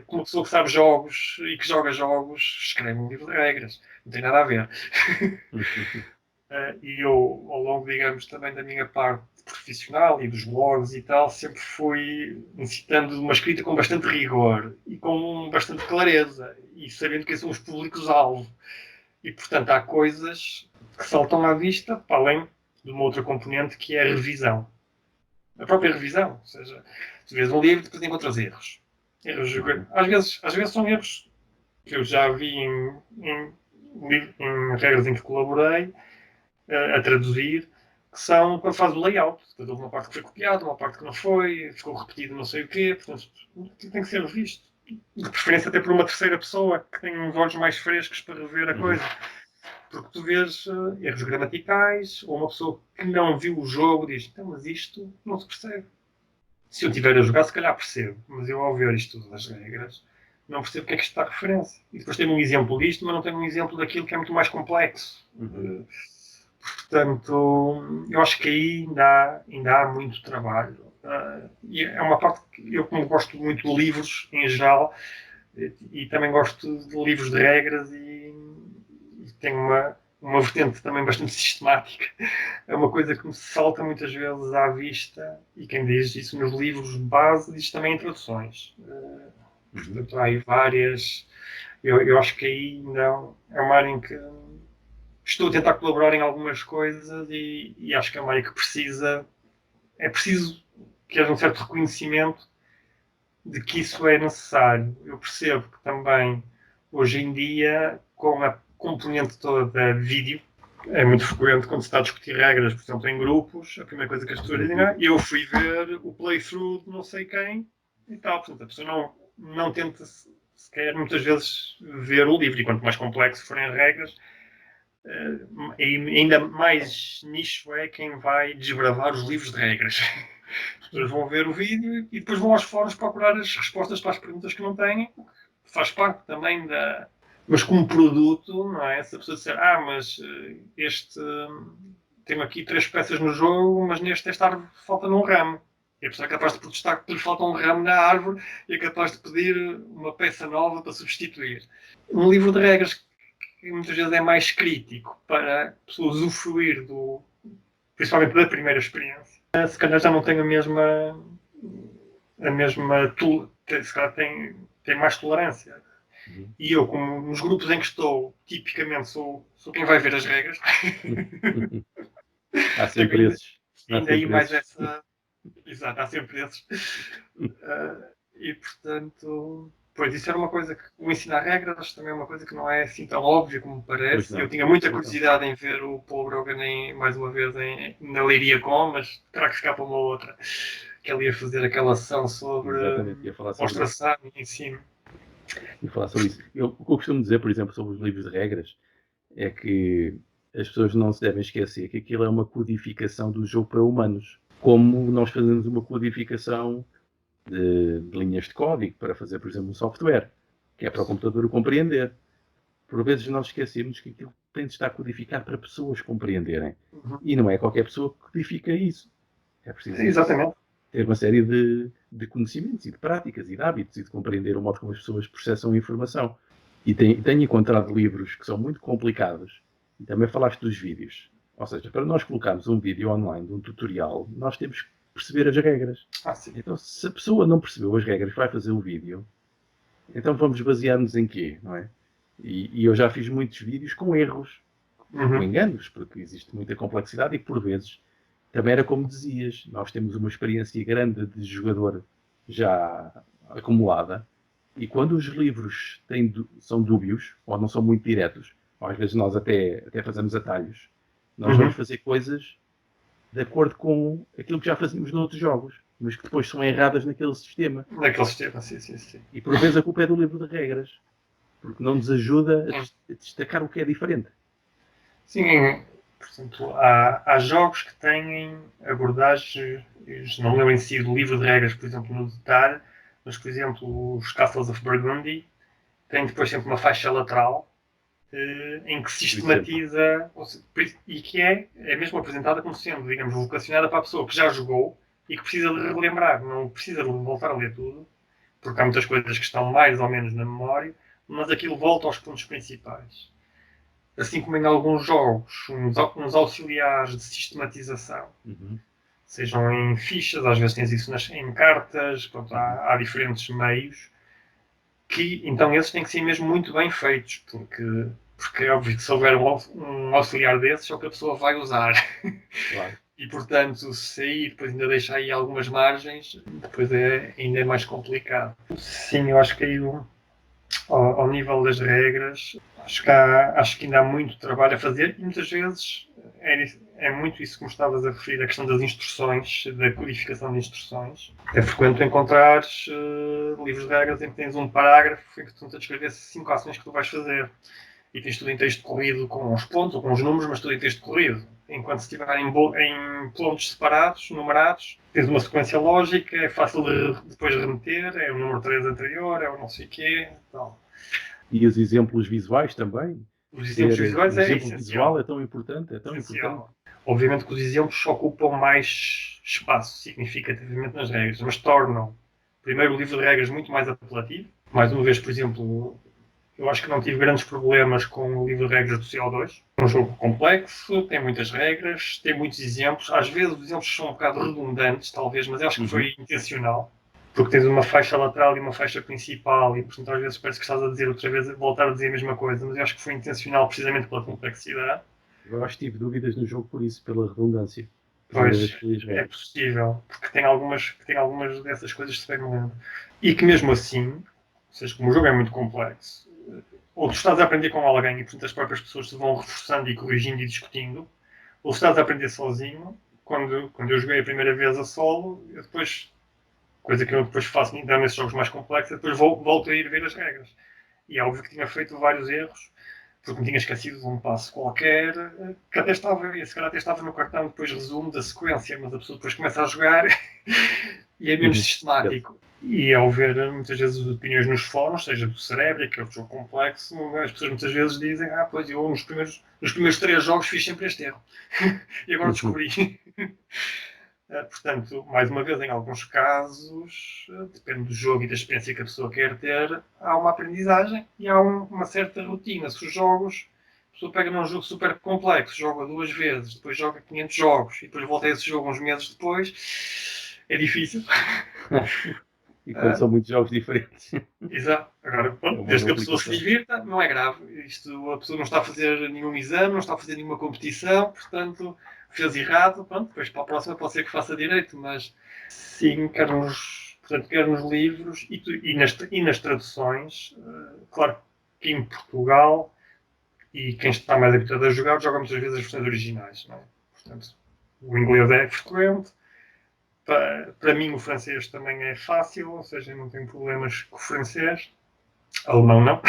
que uma pessoa que sabe jogos e que joga jogos escreve um livro de regras. Não tem nada a ver. E eu, ao longo, digamos, também da minha parte profissional e dos blogs e tal, sempre fui incitando uma escrita com bastante rigor e com bastante clareza e sabendo quem são os públicos-alvo. E, portanto, há coisas que saltam à vista, para além de uma outra componente que é a revisão. A própria revisão. Ou seja, tu vês um livro e depois encontras erros. Às vezes são erros que eu já vi em regras em que colaborei a traduzir, que são quando faz o layout. Portanto, houve uma parte que foi copiada, uma parte que não foi, ficou repetido não sei o quê. Portanto, tem que ser revisto. De preferência até por uma terceira pessoa que tem uns olhos mais frescos para rever a coisa. Porque tu vês erros gramaticais, ou uma pessoa que não viu o jogo diz, então, mas isto não se percebe. Se eu estiver a jogar, se calhar percebo, mas eu ao ver isto das regras, não percebo o que é que isto está a referência. E depois tenho um exemplo disto, mas não tenho um exemplo daquilo que é muito mais complexo. Portanto, eu acho que aí ainda há muito trabalho. E é uma parte que eu, como gosto muito de livros em geral, e também gosto de livros de regras e tenho uma vertente também bastante sistemática. É uma coisa que me salta muitas vezes à vista, e quem diz isso nos livros de base diz também em traduções. Portanto, há aí várias. Eu acho que aí ainda é uma área em que estou a tentar colaborar em algumas coisas e acho que é uma área que precisa. É preciso que haja um certo reconhecimento de que isso é necessário. Eu percebo que também, hoje em dia, com a componente toda da vídeo, é muito frequente quando se está a discutir regras, por exemplo, em grupos, a primeira coisa que as pessoas dizem é eu fui ver o playthrough de não sei quem e tal. Portanto, a pessoa não tenta sequer muitas vezes ver o livro, e quanto mais complexo forem as regras, ainda mais nicho é quem vai desbravar os livros de regras. As pessoas vão ver o vídeo e depois vão aos fóruns procurar as respostas para as perguntas que não têm. Faz parte também da... Mas como produto, não é? Se a pessoa disser, mas este... Tenho aqui 3 peças no jogo, mas esta árvore falta-lhe um ramo. E a pessoa é capaz de protestar que lhe falta um ramo na árvore e é capaz de pedir uma peça nova para substituir. Um livro de regras que muitas vezes é mais crítico para a pessoa usufruir principalmente da primeira experiência. Se calhar já não tem a mesma se calhar tem mais tolerância. E eu, como nos grupos em que estou, tipicamente sou quem vai ver as regras. Há sempre esses. Ainda aí mais essa... Exato, há sempre esses. E, portanto... Pois, isso era uma coisa que o ensinar regras também é uma coisa que não é assim tão óbvia como parece. Eu tinha muita curiosidade em ver o Paul Brogan mais uma vez na Leiria Com, mas terá que ficar para uma outra. Que ele ia fazer aquela sessão sobre demonstração e ensino. E falar sobre isso. O que eu costumo dizer, por exemplo, sobre os livros de regras, é que as pessoas não se devem esquecer que aquilo é uma codificação do jogo para humanos. Como nós fazemos uma codificação de linhas de código para fazer, por exemplo, um software, que é para o computador o compreender. Por vezes nós esquecemos que aquilo tem de estar codificado para pessoas compreenderem. E não é qualquer pessoa que codifica isso. É preciso ter uma série de conhecimentos e de práticas e de hábitos e de compreender o modo como as pessoas processam a informação. E tenho encontrado livros que são muito complicados. E também falaste dos vídeos. Ou seja, para nós colocarmos um vídeo online de um tutorial, nós temos que perceber as regras. Então, se a pessoa não percebeu as regras que vai fazer o vídeo, então vamos basear-nos em quê, não é? E eu já fiz muitos vídeos com erros, com enganos, porque existe muita complexidade e, por vezes, também era como dizias, nós temos uma experiência grande de jogador já acumulada, e quando os livros são dúbios, ou não são muito diretos, ou às vezes nós até fazemos atalhos, nós vamos fazer coisas de acordo com aquilo que já fazíamos noutros jogos, mas que depois são erradas naquele sistema. Sim. E por vezes a culpa é do livro de regras, porque não nos ajuda a destacar o que é diferente. Sim, portanto, há jogos que têm abordagens, não me lembro em si do livro de regras, por exemplo, no detalhe, mas, por exemplo, os Castles of Burgundy têm depois sempre uma faixa lateral em que sistematiza, e que é mesmo apresentada como sendo, digamos, vocacionada para a pessoa que já jogou e que precisa de relembrar, não precisa de voltar a ler tudo, porque há muitas coisas que estão mais ou menos na memória, mas aquilo volta aos pontos principais. assim como em alguns jogos, uns auxiliares de sistematização. Sejam em fichas, às vezes tens isso em cartas, pronto, há diferentes meios, que então esses têm que ser mesmo muito bem feitos, porque é óbvio que se houver um auxiliar desses é o que a pessoa vai usar. Claro. E portanto, se aí depois ainda deixa aí algumas margens, depois ainda é mais complicado. Sim, eu acho que aí ao nível das regras, acho que ainda há muito trabalho a fazer e muitas vezes é muito isso que me estavas a referir, a questão das instruções, da codificação de instruções. É frequente encontrar livros de regras em que tens um parágrafo em que tu tentas descrever 5 ações que tu vais fazer. E tens tudo em texto corrido com os pontos ou com os números, mas tudo em texto corrido. Enquanto se estiver em pontos separados, numerados, tens uma sequência lógica, é fácil de depois remeter, é o número 3 anterior, é o não sei o quê. Então, e os exemplos visuais também. os exemplos visuais o é exemplo essencial. visual é tão importante, Obviamente que os exemplos ocupam mais espaço significativamente nas regras, mas tornam, primeiro, o livro de regras muito mais apelativo. Mais uma vez, por exemplo, eu acho que não tive grandes problemas com o livro de regras do CO2. É um jogo complexo, tem muitas regras, tem muitos exemplos. Às vezes os exemplos são um bocado redundantes, talvez, mas eu acho que foi intencional. Porque tens uma faixa lateral e uma faixa principal e, portanto, às vezes parece que estás a dizer outra vez, voltar a dizer a mesma coisa, mas eu acho que foi intencional precisamente pela complexidade. Eu acho que tive dúvidas no jogo por isso, pela redundância. Pois, é possível, porque tem algumas dessas coisas que se me lembro. E que mesmo assim, ou seja, como o jogo é muito complexo, ou tu estás a aprender com alguém e, portanto, as próprias pessoas se vão reforçando e corrigindo e discutindo, ou estás a aprender sozinho. Quando eu joguei a primeira vez a solo, eu depois, coisa que eu depois faço ainda nesses jogos mais complexos, depois volto a ir ver as regras. E é óbvio que tinha feito vários erros, porque me tinha esquecido de um passo qualquer, que até estava, esse cara até estava no cartão depois resumo da sequência, mas a pessoa depois começa a jogar e é menos sistemático. E ao ver muitas vezes opiniões nos fóruns, seja do Cerebro, que é um jogo complexo, as pessoas muitas vezes dizem: pois eu nos primeiros 3 jogos fiz sempre este erro. E agora descobri. Portanto, mais uma vez, em alguns casos, depende do jogo e da experiência que a pessoa quer ter, há uma aprendizagem e há uma certa rotina. Se os jogos, a pessoa pega num jogo super complexo, joga 2 vezes, depois joga 500 jogos e depois volta a esse jogo uns meses depois, é difícil. E quando são muitos jogos diferentes. Exato. Agora, desde que a pessoa se divirta, não é grave. A pessoa não está a fazer nenhum exame, não está a fazer nenhuma competição, portanto, fez errado, pronto, depois para a próxima pode ser que faça direito, mas sim, quer nos livros e nas traduções, claro que em Portugal, e quem está mais habituado a jogar, joga muitas vezes as versões originais, não é? Portanto, o inglês é frequente. Para mim o francês também é fácil, ou seja, não tenho problemas com o francês. Alemão não.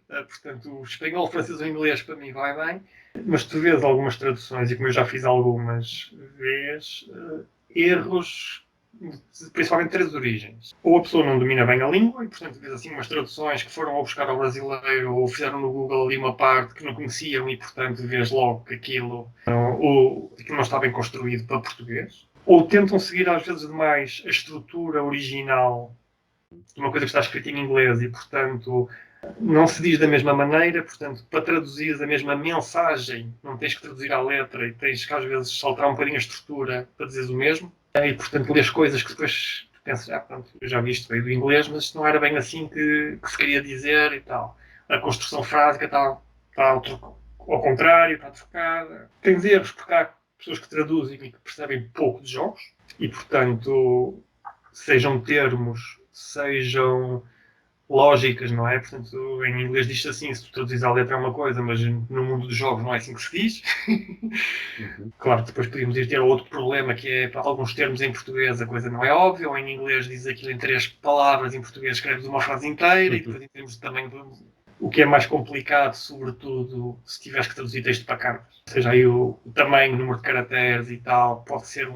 Portanto, o espanhol, o francês ou o inglês para mim vai bem. Mas tu vês algumas traduções, e como eu já fiz algumas vezes, erros, principalmente 3 origens. Ou a pessoa não domina bem a língua, e portanto vês assim umas traduções que foram ao buscar ao brasileiro, ou fizeram no Google ali uma parte que não conheciam, e portanto vês logo que aquilo não está bem construído para português. Ou tentam seguir às vezes demais a estrutura original de uma coisa que está escrita em inglês e, portanto, não se diz da mesma maneira. Portanto, para traduzir a mesma mensagem, não tens que traduzir à letra e tens que, às vezes, saltar um bocadinho a estrutura para dizeres o mesmo. E, portanto, lês coisas que depois pensas, pronto, eu já vi isto veio do inglês, mas isto não era bem assim que se queria dizer e tal. A construção frásica está ao contrário, está trocada. Tens erros, porque há pessoas que traduzem e que percebem pouco de jogos e, portanto, sejam termos, sejam lógicas, não é? Portanto, em inglês diz-se assim, se tu traduzis a letra é uma coisa, mas no mundo dos jogos não é assim que se diz. Claro que depois podíamos ir ter outro problema, que é, para alguns termos em português a coisa não é óbvia, ou em inglês diz aquilo em 3 palavras, em português escreves uma frase inteira, e depois em termos de tamanho, o que é mais complicado, sobretudo, se tiveres que traduzir texto para cartas. Ou seja, aí o tamanho, o número de caracteres e tal, pode ser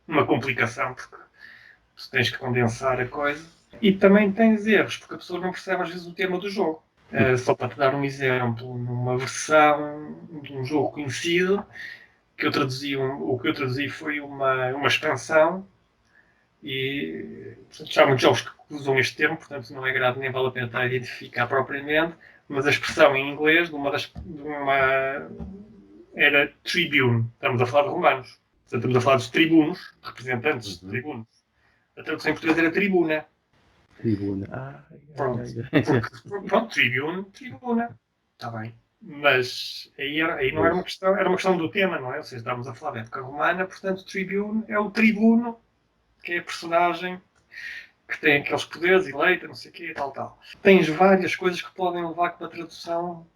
uma complicação, porque tu tens que condensar a coisa. E também tens erros, porque a pessoa não percebe às vezes o tema do jogo. Só para te dar um exemplo, numa versão de um jogo conhecido, que eu traduzi, o que eu traduzi foi uma expansão, e portanto, já há muitos jogos que usam este termo, portanto não é grave nem vale a pena estar a identificar propriamente, mas a expressão em inglês era tribune. Estamos a falar de romanos. Portanto, estamos a falar dos tribunos, representantes de tribunos. A tradução em português era tribuna. Tribuna. Pronto, pronto, tribuna. Está bem. Mas aí não era uma questão, era uma questão do tema, não é? Ou seja, estávamos a falar da época romana, portanto, tribune é o tribuno, que é a personagem que tem aqueles poderes, eleita, não sei o quê, tal. Tens várias coisas que podem levar que a tradução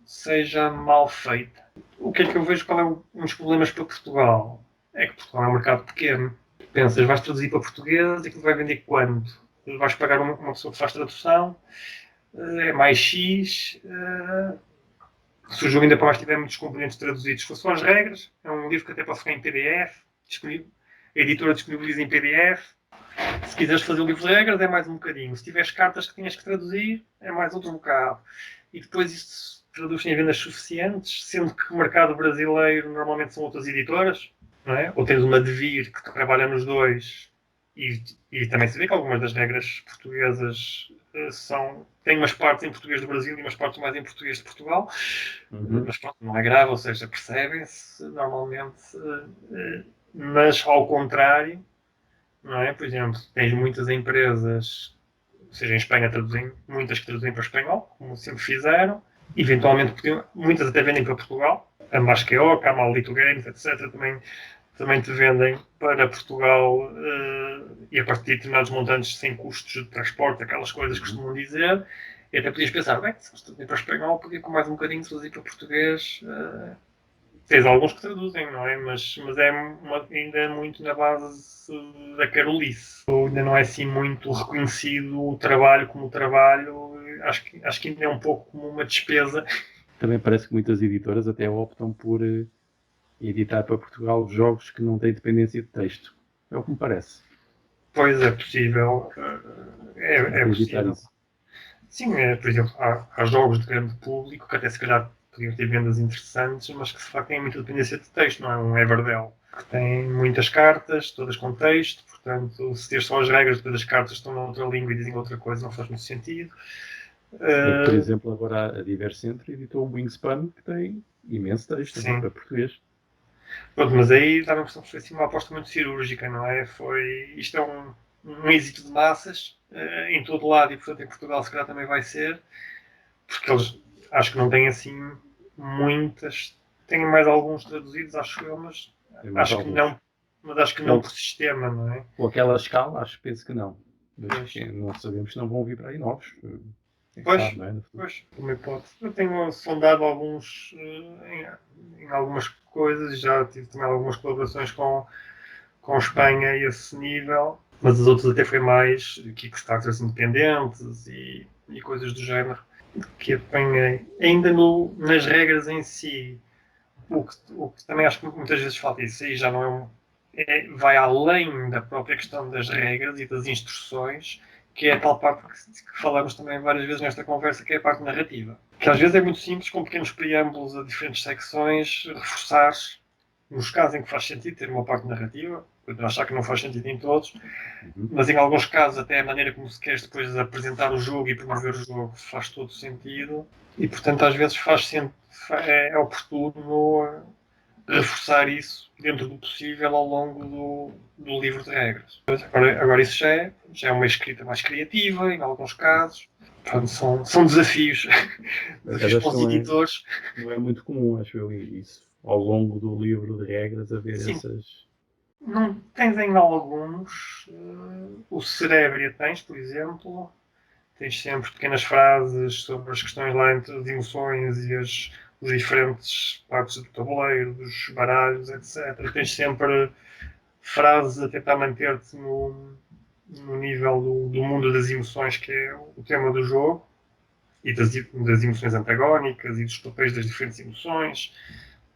seja mal feita. O que é que eu vejo qual é um dos problemas para Portugal? É que Portugal é um mercado pequeno. Pensas, vais traduzir para português e aquilo vai vender quanto? Vais pagar uma pessoa que faz tradução, é mais X. Se o jogo ainda para mais tiver muitos componentes traduzidos, se fosse só as regras, é um livro que até pode ficar em PDF, disponível. A editora disponibiliza em PDF. Se quiseres fazer o livro de regras, é mais um bocadinho. Se tiveres cartas que tinhas que traduzir, é mais outro bocado. E depois isto traduz em vendas suficientes, sendo que o mercado brasileiro normalmente são outras editoras, não é? Ou tens uma Devir que trabalha nos dois, e também se vê que algumas das regras portuguesas têm umas partes em português do Brasil e umas partes mais em português de Portugal, mas pronto, não é grave, ou seja, percebem-se normalmente, mas ao contrário, não é? Por exemplo, tens muitas empresas, seja em Espanha traduzem, muitas que traduzem para espanhol, como sempre fizeram, eventualmente muitas até vendem para Portugal, a Masqueoc, a Maldito Games, etc., também te vendem para Portugal e a partir de determinados montantes sem custos de transporte, aquelas coisas que costumam dizer, e até podias pensar, bem, se traduzir para espanhol, podia com mais um bocadinho traduzir para português. Tens alguns que traduzem, não é? Mas ainda é muito na base da carolice. Ainda não é assim muito reconhecido o trabalho como trabalho. Acho que ainda é um pouco como uma despesa. Também parece que muitas editoras até optam por editar para Portugal jogos que não têm dependência de texto. É o que me parece. Pois é possível. É possível. Isso. Sim, por exemplo, há jogos de grande público que até se calhar podiam ter vendas interessantes, mas que de facto têm muita dependência de texto, não é? Um Everdell que tem muitas cartas, todas com texto, portanto, se tens só as regras, depois as cartas estão noutra língua e dizem outra coisa, não faz muito sentido. Por exemplo, agora a Divercenter editou o Wingspan, que tem imenso texto para português. Pronto, mas aí dá a impressão que foi assim uma aposta muito cirúrgica, não é? Isto é um êxito de massas em todo lado e, portanto, em Portugal se calhar também vai ser, porque eles acho que não têm assim muitas, têm mais alguns traduzidos, acho eu, mas acho que não. Mas acho que não por sistema, não é? Com aquela escala, penso que não. Mas não sabemos se não vão vir para aí novos. Pois, uma hipótese. Eu tenho sondado alguns em algumas coisas, já tive também algumas colaborações com Espanha a esse nível, mas os outros até foi mais Kickstarters independentes e coisas do género que apanhei. Ainda nas regras em si, o que também acho que muitas vezes falta, isso aí já não vai além da própria questão das regras e das instruções, que é a tal parte que falamos também várias vezes nesta conversa, que é a parte narrativa. Que às vezes é muito simples, com pequenos preâmbulos a diferentes secções, reforçar, nos casos em que faz sentido ter uma parte narrativa, eu achar que não faz sentido em todos, mas em alguns casos até a maneira como se queres depois apresentar o jogo e promover o jogo faz todo sentido, e portanto às vezes é oportuno reforçar isso dentro do possível ao longo do livro de regras. Agora isso já é uma escrita mais criativa, em alguns casos. Portanto, são desafios. Desafios para os editores. Não é muito comum, acho eu, isso. Ao longo do livro de regras haver essas... Não tens em alguns. O Cerebria tens, por exemplo. Tens sempre pequenas frases sobre as questões lá entre as emoções e as diferentes partes do tabuleiro, dos baralhos, etc. Tens sempre frases a tentar manter-te no nível do mundo das emoções, que é o tema do jogo, e das emoções antagónicas e dos papéis das diferentes emoções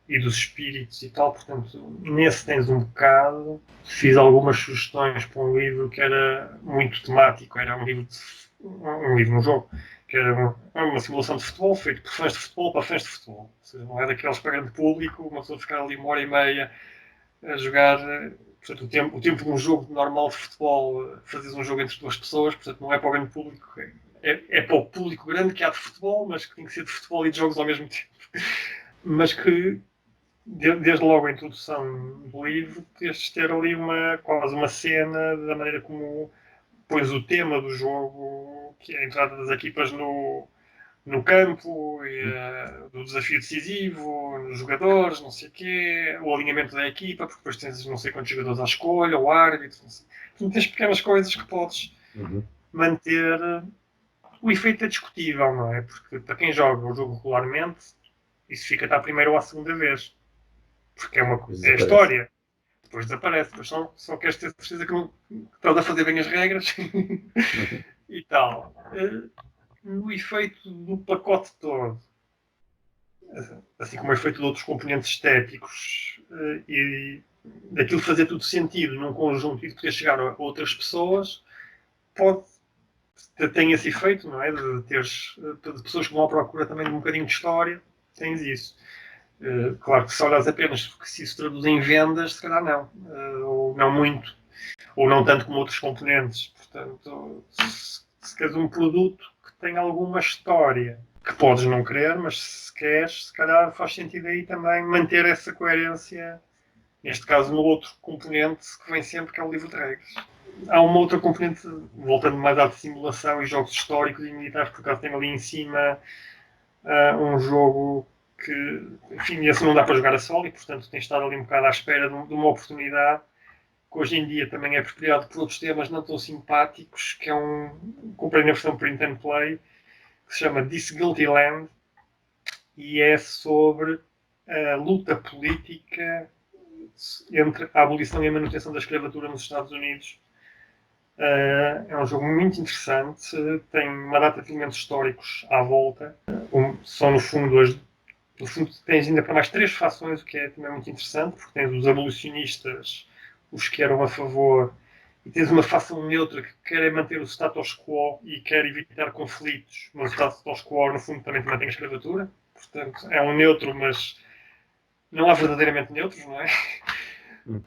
e dos espíritos e tal. Portanto, nesse tens um bocado. Fiz algumas sugestões para um livro que era muito temático, era um livro no jogo, que era uma simulação de futebol, feito por fãs de futebol para fãs de futebol. Ou seja, não é daqueles para grande público, uma pessoa ficar ali 1h30 a jogar. Portanto, o tempo de um jogo normal de futebol, fazes um jogo entre duas pessoas, portanto, não é para o grande público. é para o público grande que há de futebol, mas que tem que ser de futebol e de jogos ao mesmo tempo. Mas que, desde logo a introdução do livro, tens ter ali quase uma cena da maneira como pões o tema do jogo, que é a entrada das equipas no campo, do desafio decisivo, nos jogadores, não sei o quê, o alinhamento da equipa, porque depois tens não sei quantos jogadores à escolha, o árbitro, não sei. Então tens pequenas coisas que podes manter. O efeito é discutível, não é? Porque para quem joga o jogo regularmente, isso fica até à primeira ou à segunda vez. Porque é a história. Depois desaparece. Depois só queres ter certeza que estás a fazer bem as regras e tal. No efeito do pacote todo, assim como o efeito de outros componentes estéticos e daquilo fazer tudo sentido num conjunto e de poder chegar a outras pessoas, tem esse efeito, não é? De teres de pessoas que vão à procura também de um bocadinho de história, tens isso. Claro que se olhas apenas porque se isso traduz em vendas, se calhar não. Ou não muito. Ou não tanto como outros componentes. Portanto, se queres um produto que tenha alguma história, que podes não querer, mas se queres, se calhar faz sentido aí também manter essa coerência, neste caso no outro componente que vem sempre, que é o livro de regras. Há uma outra componente, voltando mais à simulação e jogos históricos e militares, por acaso tem ali em cima um jogo que, enfim, esse não dá para jogar a solo e, portanto, tem estado ali um bocado à espera de uma oportunidade que hoje em dia também é apropriado por outros temas não tão simpáticos, que é comprei na versão print and play, que se chama This Guilty Land, e é sobre a luta política entre a abolição e a manutenção da escravatura nos Estados Unidos. É um jogo muito interessante, tem uma data de elementos históricos à volta. São, no fundo, tens ainda para mais 3 fações, o que é também muito interessante, porque tens os abolicionistas, os que eram a favor, e tens uma fação neutra que quer manter o status quo e quer evitar conflitos, mas o status quo, no fundo, também mantém a escravatura. Portanto, é um neutro, mas não há verdadeiramente neutros, não é?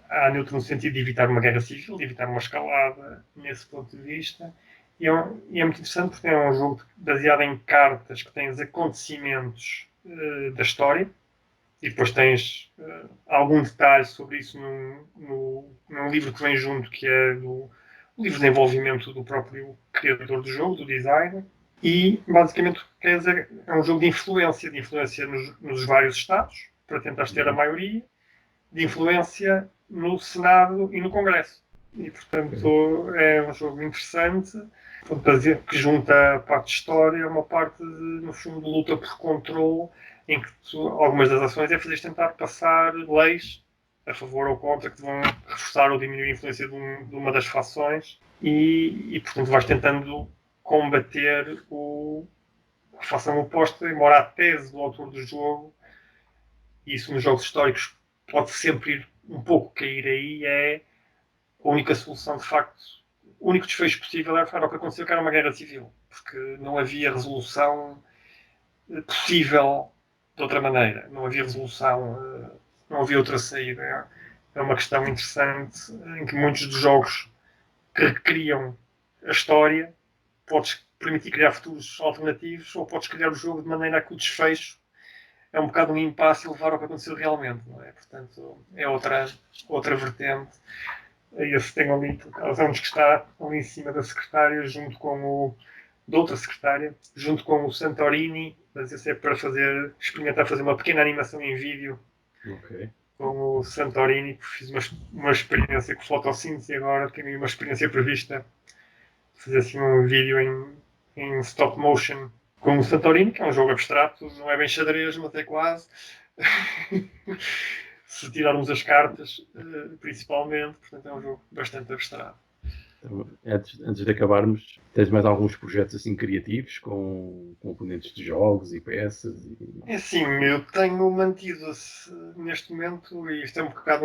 Há neutro no sentido de evitar uma guerra civil, de evitar uma escalada nesse ponto de vista. E é muito interessante porque é um jogo baseado em cartas que tens acontecimentos da história e depois tens algum detalhe sobre isso num livro que vem junto, que é o livro de desenvolvimento do próprio criador do jogo, do designer. E basicamente quer dizer, é um jogo de influência nos vários estados, para tentar ter a maioria, de influência no Senado e no Congresso. E, portanto, é um jogo interessante, que junta a parte de história, uma parte, no fundo, de luta por controle, em que algumas das ações é fazer tentar passar leis a favor ou contra que vão reforçar ou diminuir a influência de uma das fações e, portanto, vais tentando combater a fação oposta, embora a tese do autor do jogo, e isso nos jogos históricos pode sempre ir um pouco cair aí, é a única solução, de facto, o único desfecho possível era o que aconteceu, que era uma guerra civil, porque não havia resolução possível de outra maneira, não havia resolução, não havia outra saída. É uma questão interessante em que muitos dos jogos que recriam a história podes permitir criar futuros alternativos ou podes criar o jogo de maneira a que o desfecho é um bocado um impasse e levar ao que aconteceu realmente, não é? Portanto, é outra vertente. Esse tem ali, é um que está ali em cima da secretária, junto com da outra secretária, junto com o Santorini, mas esse é para experimentar fazer uma pequena animação em vídeo com o Santorini, que fiz uma experiência com fotossíntese e agora tenho uma experiência prevista de fazer assim um vídeo em stop motion com o Santorini, que é um jogo abstrato, não é bem xadrez, mas é quase. Se tirarmos as cartas, principalmente, portanto é um jogo bastante abstrato. Então, antes de acabarmos, tens mais alguns projetos assim criativos com componentes de jogos e peças? É assim, eu tenho mantido-se neste momento, e isto é um bocado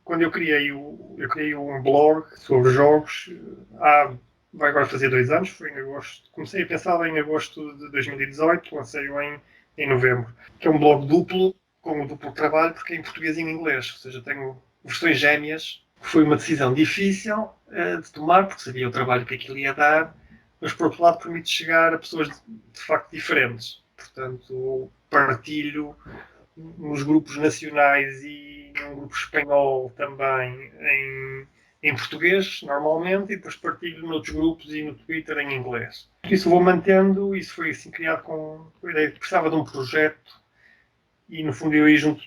quando eu criei um blog sobre jogos, vai agora fazer 2 anos, foi em agosto. Comecei a pensar em agosto de 2018, lancei-o em novembro. Que é um blog duplo, com um duplo trabalho, porque é em português e em inglês. Ou seja, tenho versões gêmeas. Foi uma decisão difícil de tomar, porque sabia o trabalho que aquilo ia dar, mas por outro lado permite chegar a pessoas de facto diferentes. Portanto, partilho nos grupos nacionais e num grupo espanhol também em português, normalmente, e depois partilho noutros grupos e no Twitter em inglês. Isso vou mantendo, isso foi assim criado com a ideia de que precisava de um projeto e no fundo eu aí junto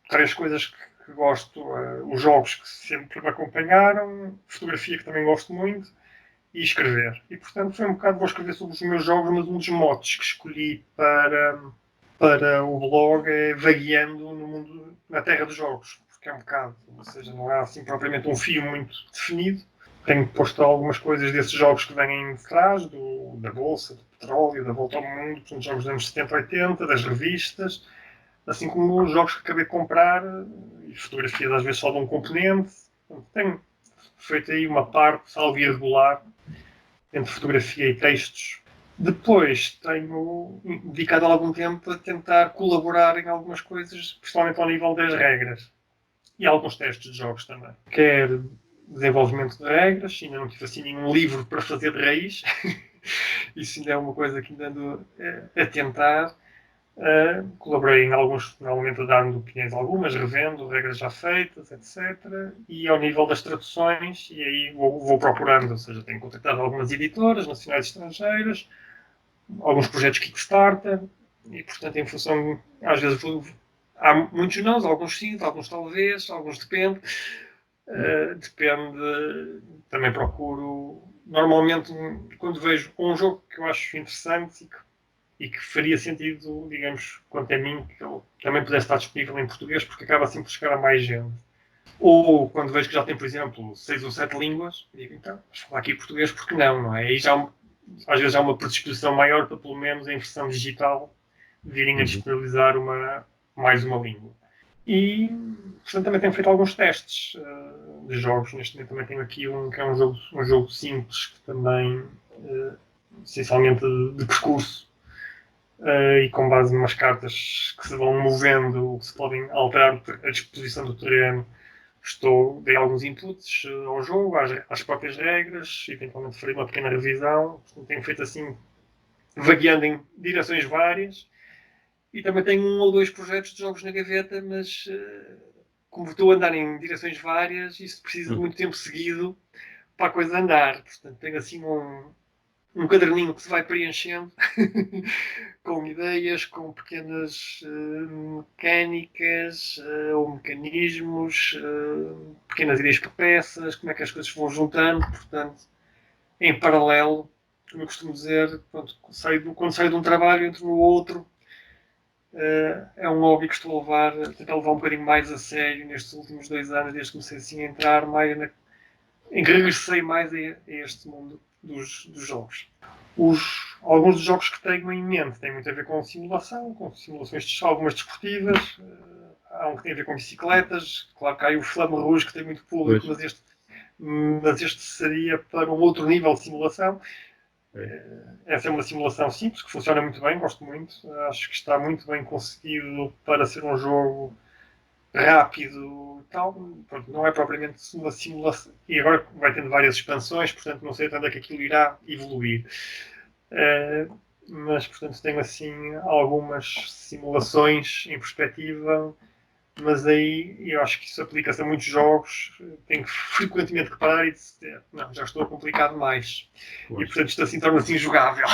três coisas que gosto, os jogos que sempre me acompanharam, fotografia que também gosto muito e escrever. E portanto foi um bocado, vou escrever sobre os meus jogos, mas um dos motes que escolhi para o blog é vagueando no mundo, na terra dos jogos, porque é um bocado, ou seja, não há assim propriamente um fio muito definido. Tenho posto algumas coisas desses jogos que vêm de trás, da Bolsa, do Petróleo, da Volta ao Mundo, portanto, jogos dos anos 70, 80, das revistas, assim como os jogos que acabei de comprar, e fotografias às vezes só de um componente. Portanto, tenho feito aí uma parte, algo irregular, entre fotografia e textos. Depois tenho dedicado algum tempo a tentar colaborar em algumas coisas, principalmente ao nível das regras. E alguns testes de jogos também. Quer desenvolvimento de regras, ainda não tive assim nenhum livro para fazer de raiz. Isso ainda é uma coisa que ainda ando a tentar. Colaborei em alguns, normalmente dando opiniões algumas, revendo regras já feitas, etc. E ao nível das traduções, e aí vou procurando, ou seja, tenho contactado algumas editoras nacionais e estrangeiras, alguns projetos Kickstarter, e portanto em função, às vezes há muitos não, alguns sim, alguns talvez, alguns depende. Depende, também procuro, normalmente quando vejo um jogo que eu acho interessante e que faria sentido, digamos, quanto a mim, que ele também pudesse estar disponível em português, porque acaba assim por chegar a mais gente. Ou quando vejo que já tem, por exemplo, 6 ou 7 línguas, digo, então, vamos falar aqui português, porque não é? Aí já, às vezes há uma predisposição maior para, pelo menos, em versão digital, virem a disponibilizar mais uma língua. E, portanto, também tenho feito alguns testes de jogos. Neste momento também tenho aqui um que é um jogo simples, que também, essencialmente, de percurso, e com base em umas cartas que se vão movendo, que se podem alterar a disposição do terreno. Dei alguns inputs ao jogo, às próprias regras, eventualmente farei uma pequena revisão. Portanto, tenho feito assim, vagueando em direções várias. E também tenho um ou dois projetos de jogos na gaveta, mas como estou a andar em direções várias, isso precisa de muito tempo seguido para a coisa andar. Portanto, tenho assim um caderninho que se vai preenchendo com ideias, com pequenas mecânicas ou mecanismos, pequenas ideias para peças, como é que as coisas se vão juntando. Portanto, em paralelo, como eu costumo dizer, quando saio de um trabalho, entro no outro. É um hobby que estou a tentar levar um bocadinho mais a sério nestes últimos 2 anos, desde que comecei assim a entrar mais em que regressei mais a este mundo dos jogos. Alguns dos jogos que tenho em mente têm muito a ver com simulações algumas desportivas. Há um que tem a ver com bicicletas. Claro que há aí o Flame Rouge, que tem muito público, mas este seria para um outro nível de simulação. Essa é uma simulação simples, que funciona muito bem, gosto muito. Acho que está muito bem conseguido para ser um jogo rápido e tal. Não é propriamente uma simulação. E agora vai tendo várias expansões, portanto não sei até onde é que aquilo irá evoluir. Mas, portanto, tenho assim algumas simulações em perspectiva, mas aí eu acho que isso aplica-se a muitos jogos. Tenho frequentemente que parar e dizer, não, já estou a complicar demais. Pois. E, portanto, isto assim torna-se injogável.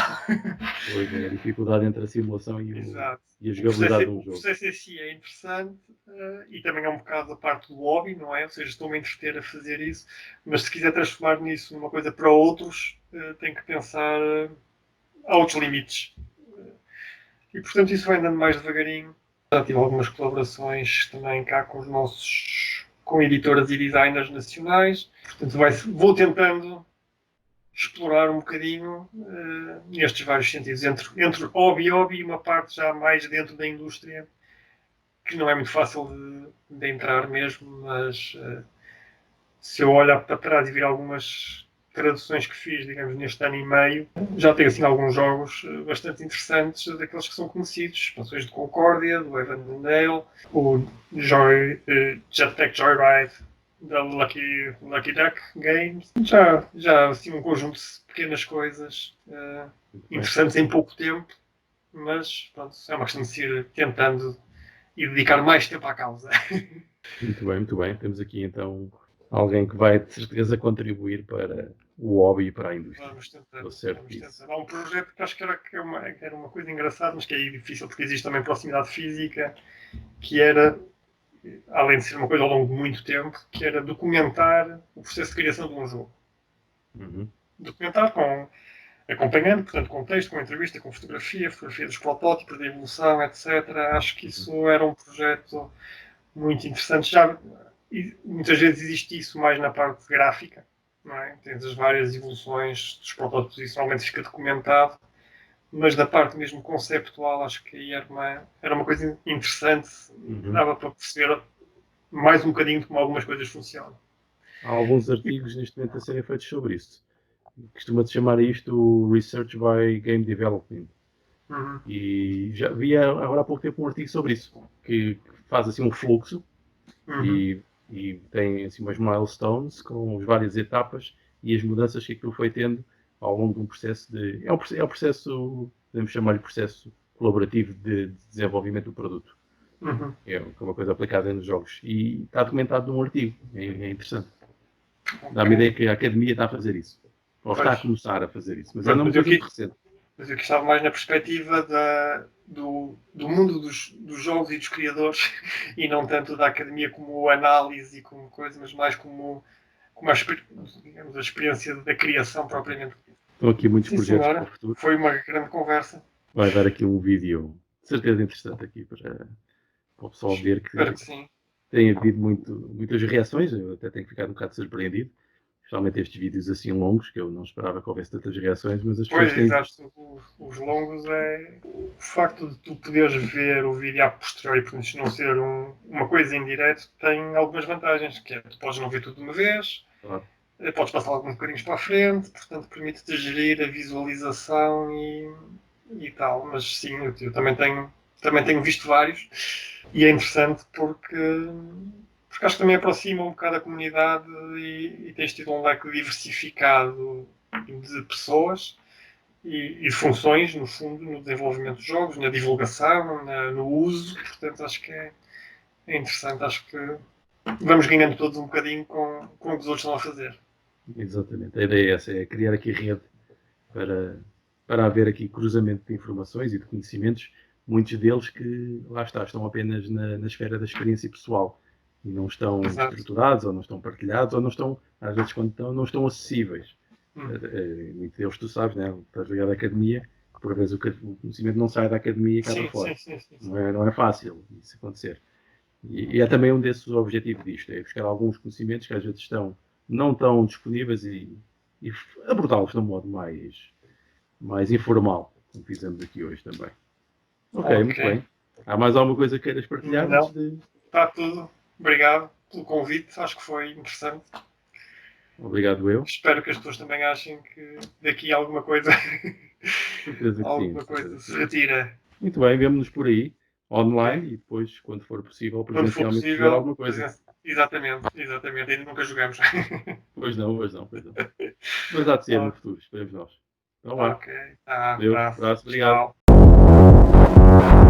Pois é, a dificuldade entre a simulação e a jogabilidade do jogo. O processo em si é interessante e também é um bocado a parte do hobby, não é? Ou seja, estou-me a entreter a fazer isso, mas se quiser transformar nisso numa coisa para outros, tenho que pensar a outros limites. E, portanto, isso vai andando mais devagarinho. Já tive algumas colaborações também cá com editoras e designers nacionais. Portanto, vou tentando explorar um bocadinho nestes vários sentidos, entre hobby e hobby e uma parte já mais dentro da indústria, que não é muito fácil de entrar mesmo, mas se eu olhar para trás e vir algumas traduções que fiz, digamos, neste ano e meio, já tenho assim alguns jogos bastante interessantes, daqueles que são conhecidos, expansões de Concórdia, do Evan Dale, o Jetpack Joyride, da Lucky Duck Games. Já assim, um conjunto de pequenas coisas Muito bem. interessantes em pouco tempo, mas pronto, é uma questão de se ir tentando e dedicar mais tempo à causa. Muito bem, muito bem. Temos aqui então alguém que vai de certeza contribuir para o hobby e para a indústria. Vamos tentar. Estou certo Vamos disso. tentar. Há um projeto que acho que era uma coisa engraçada, mas que é difícil porque existe também proximidade física, que era, além de ser uma coisa ao longo de muito tempo, que era documentar o processo de criação de um jogo. Uhum. Documentar acompanhando, portanto, com texto, com entrevista, com fotografia dos protótipos, da evolução, etc. Acho que isso era um projeto muito interessante. E muitas vezes existe isso mais na parte gráfica, não é? Tens as várias evoluções dos protótipos e isso normalmente fica documentado, mas da parte mesmo conceptual acho que aí era uma coisa interessante, dava para perceber mais um bocadinho de como algumas coisas funcionam. Há alguns artigos neste momento a serem feitos sobre isso. Costuma-se chamar isto Research by Game Development. Uhum. E já vi agora há pouco tempo um artigo sobre isso, que faz assim um fluxo e tem assim umas milestones com as várias etapas e as mudanças que aquilo foi tendo ao longo de um processo de... É um processo, podemos chamar-lhe processo colaborativo de desenvolvimento do produto. Uhum. É uma coisa aplicada nos jogos. E está documentado num artigo. É interessante. Dá-me a ideia que a academia está a fazer isso. Ou está a começar a fazer isso. Mas é uma coisa muito recente. Mas eu que estava mais na perspectiva do mundo dos jogos e dos criadores e não tanto da academia como análise e como coisa, mas mais como digamos, a experiência da criação propriamente. Estão aqui muitos Sim, projetos senhora. para o futuro. Foi uma grande conversa. Vai dar aqui um vídeo, de certeza interessante aqui para o pessoal ver que Espero que sim. tem havido muitas reações. Eu até tenho ficado um bocado surpreendido. Especialmente estes vídeos assim longos, que eu não esperava que houvesse tantas reações, mas as pessoas têm... Exato. Os longos é o facto de tu poderes ver o vídeo a posteriori, por isso não ser uma coisa em direto, tem algumas vantagens, que é, tu podes não ver tudo de uma vez, Claro. Podes passar alguns bocadinhos para a frente, portanto permite-te gerir a visualização e tal. Mas sim, eu também tenho visto vários e é interessante porque acho que também aproxima um bocado a comunidade e tens tido um leque diversificado de pessoas e de funções, no fundo, no desenvolvimento de jogos, na divulgação, no uso. Portanto, acho que é interessante. Acho que vamos ganhando todos um bocadinho com o que os outros estão a fazer. Exatamente. A ideia é essa, é criar aqui rede para haver aqui cruzamento de informações e de conhecimentos, muitos deles que, lá está, estão apenas na esfera da experiência pessoal e não estão estruturados, ou não estão partilhados, ou não estão, às vezes quando estão, não estão acessíveis. Muitos deles tu sabes, né? Estás ligado à academia, por vezes o conhecimento não sai da academia e cá para fora. Sim. Não é fácil isso acontecer. E é também um desses objetivos disto, é buscar alguns conhecimentos que às vezes estão não tão disponíveis e abordá-los de um modo mais informal, como fizemos aqui hoje também. Ok, muito bem. Há mais alguma coisa que queiras partilhar? Não, está tudo. Obrigado pelo convite, acho que foi interessante. Obrigado eu. Espero que as pessoas também achem que daqui alguma coisa, se retira. Muito bem, vemo-nos por aí, online, e depois, quando for possível, presencialmente jogar alguma coisa. Exatamente, ainda nunca jogamos. Pois não. Mas há de ser no futuro, esperemos nós. Então lá. Ok, Abraço, obrigado. Tchau.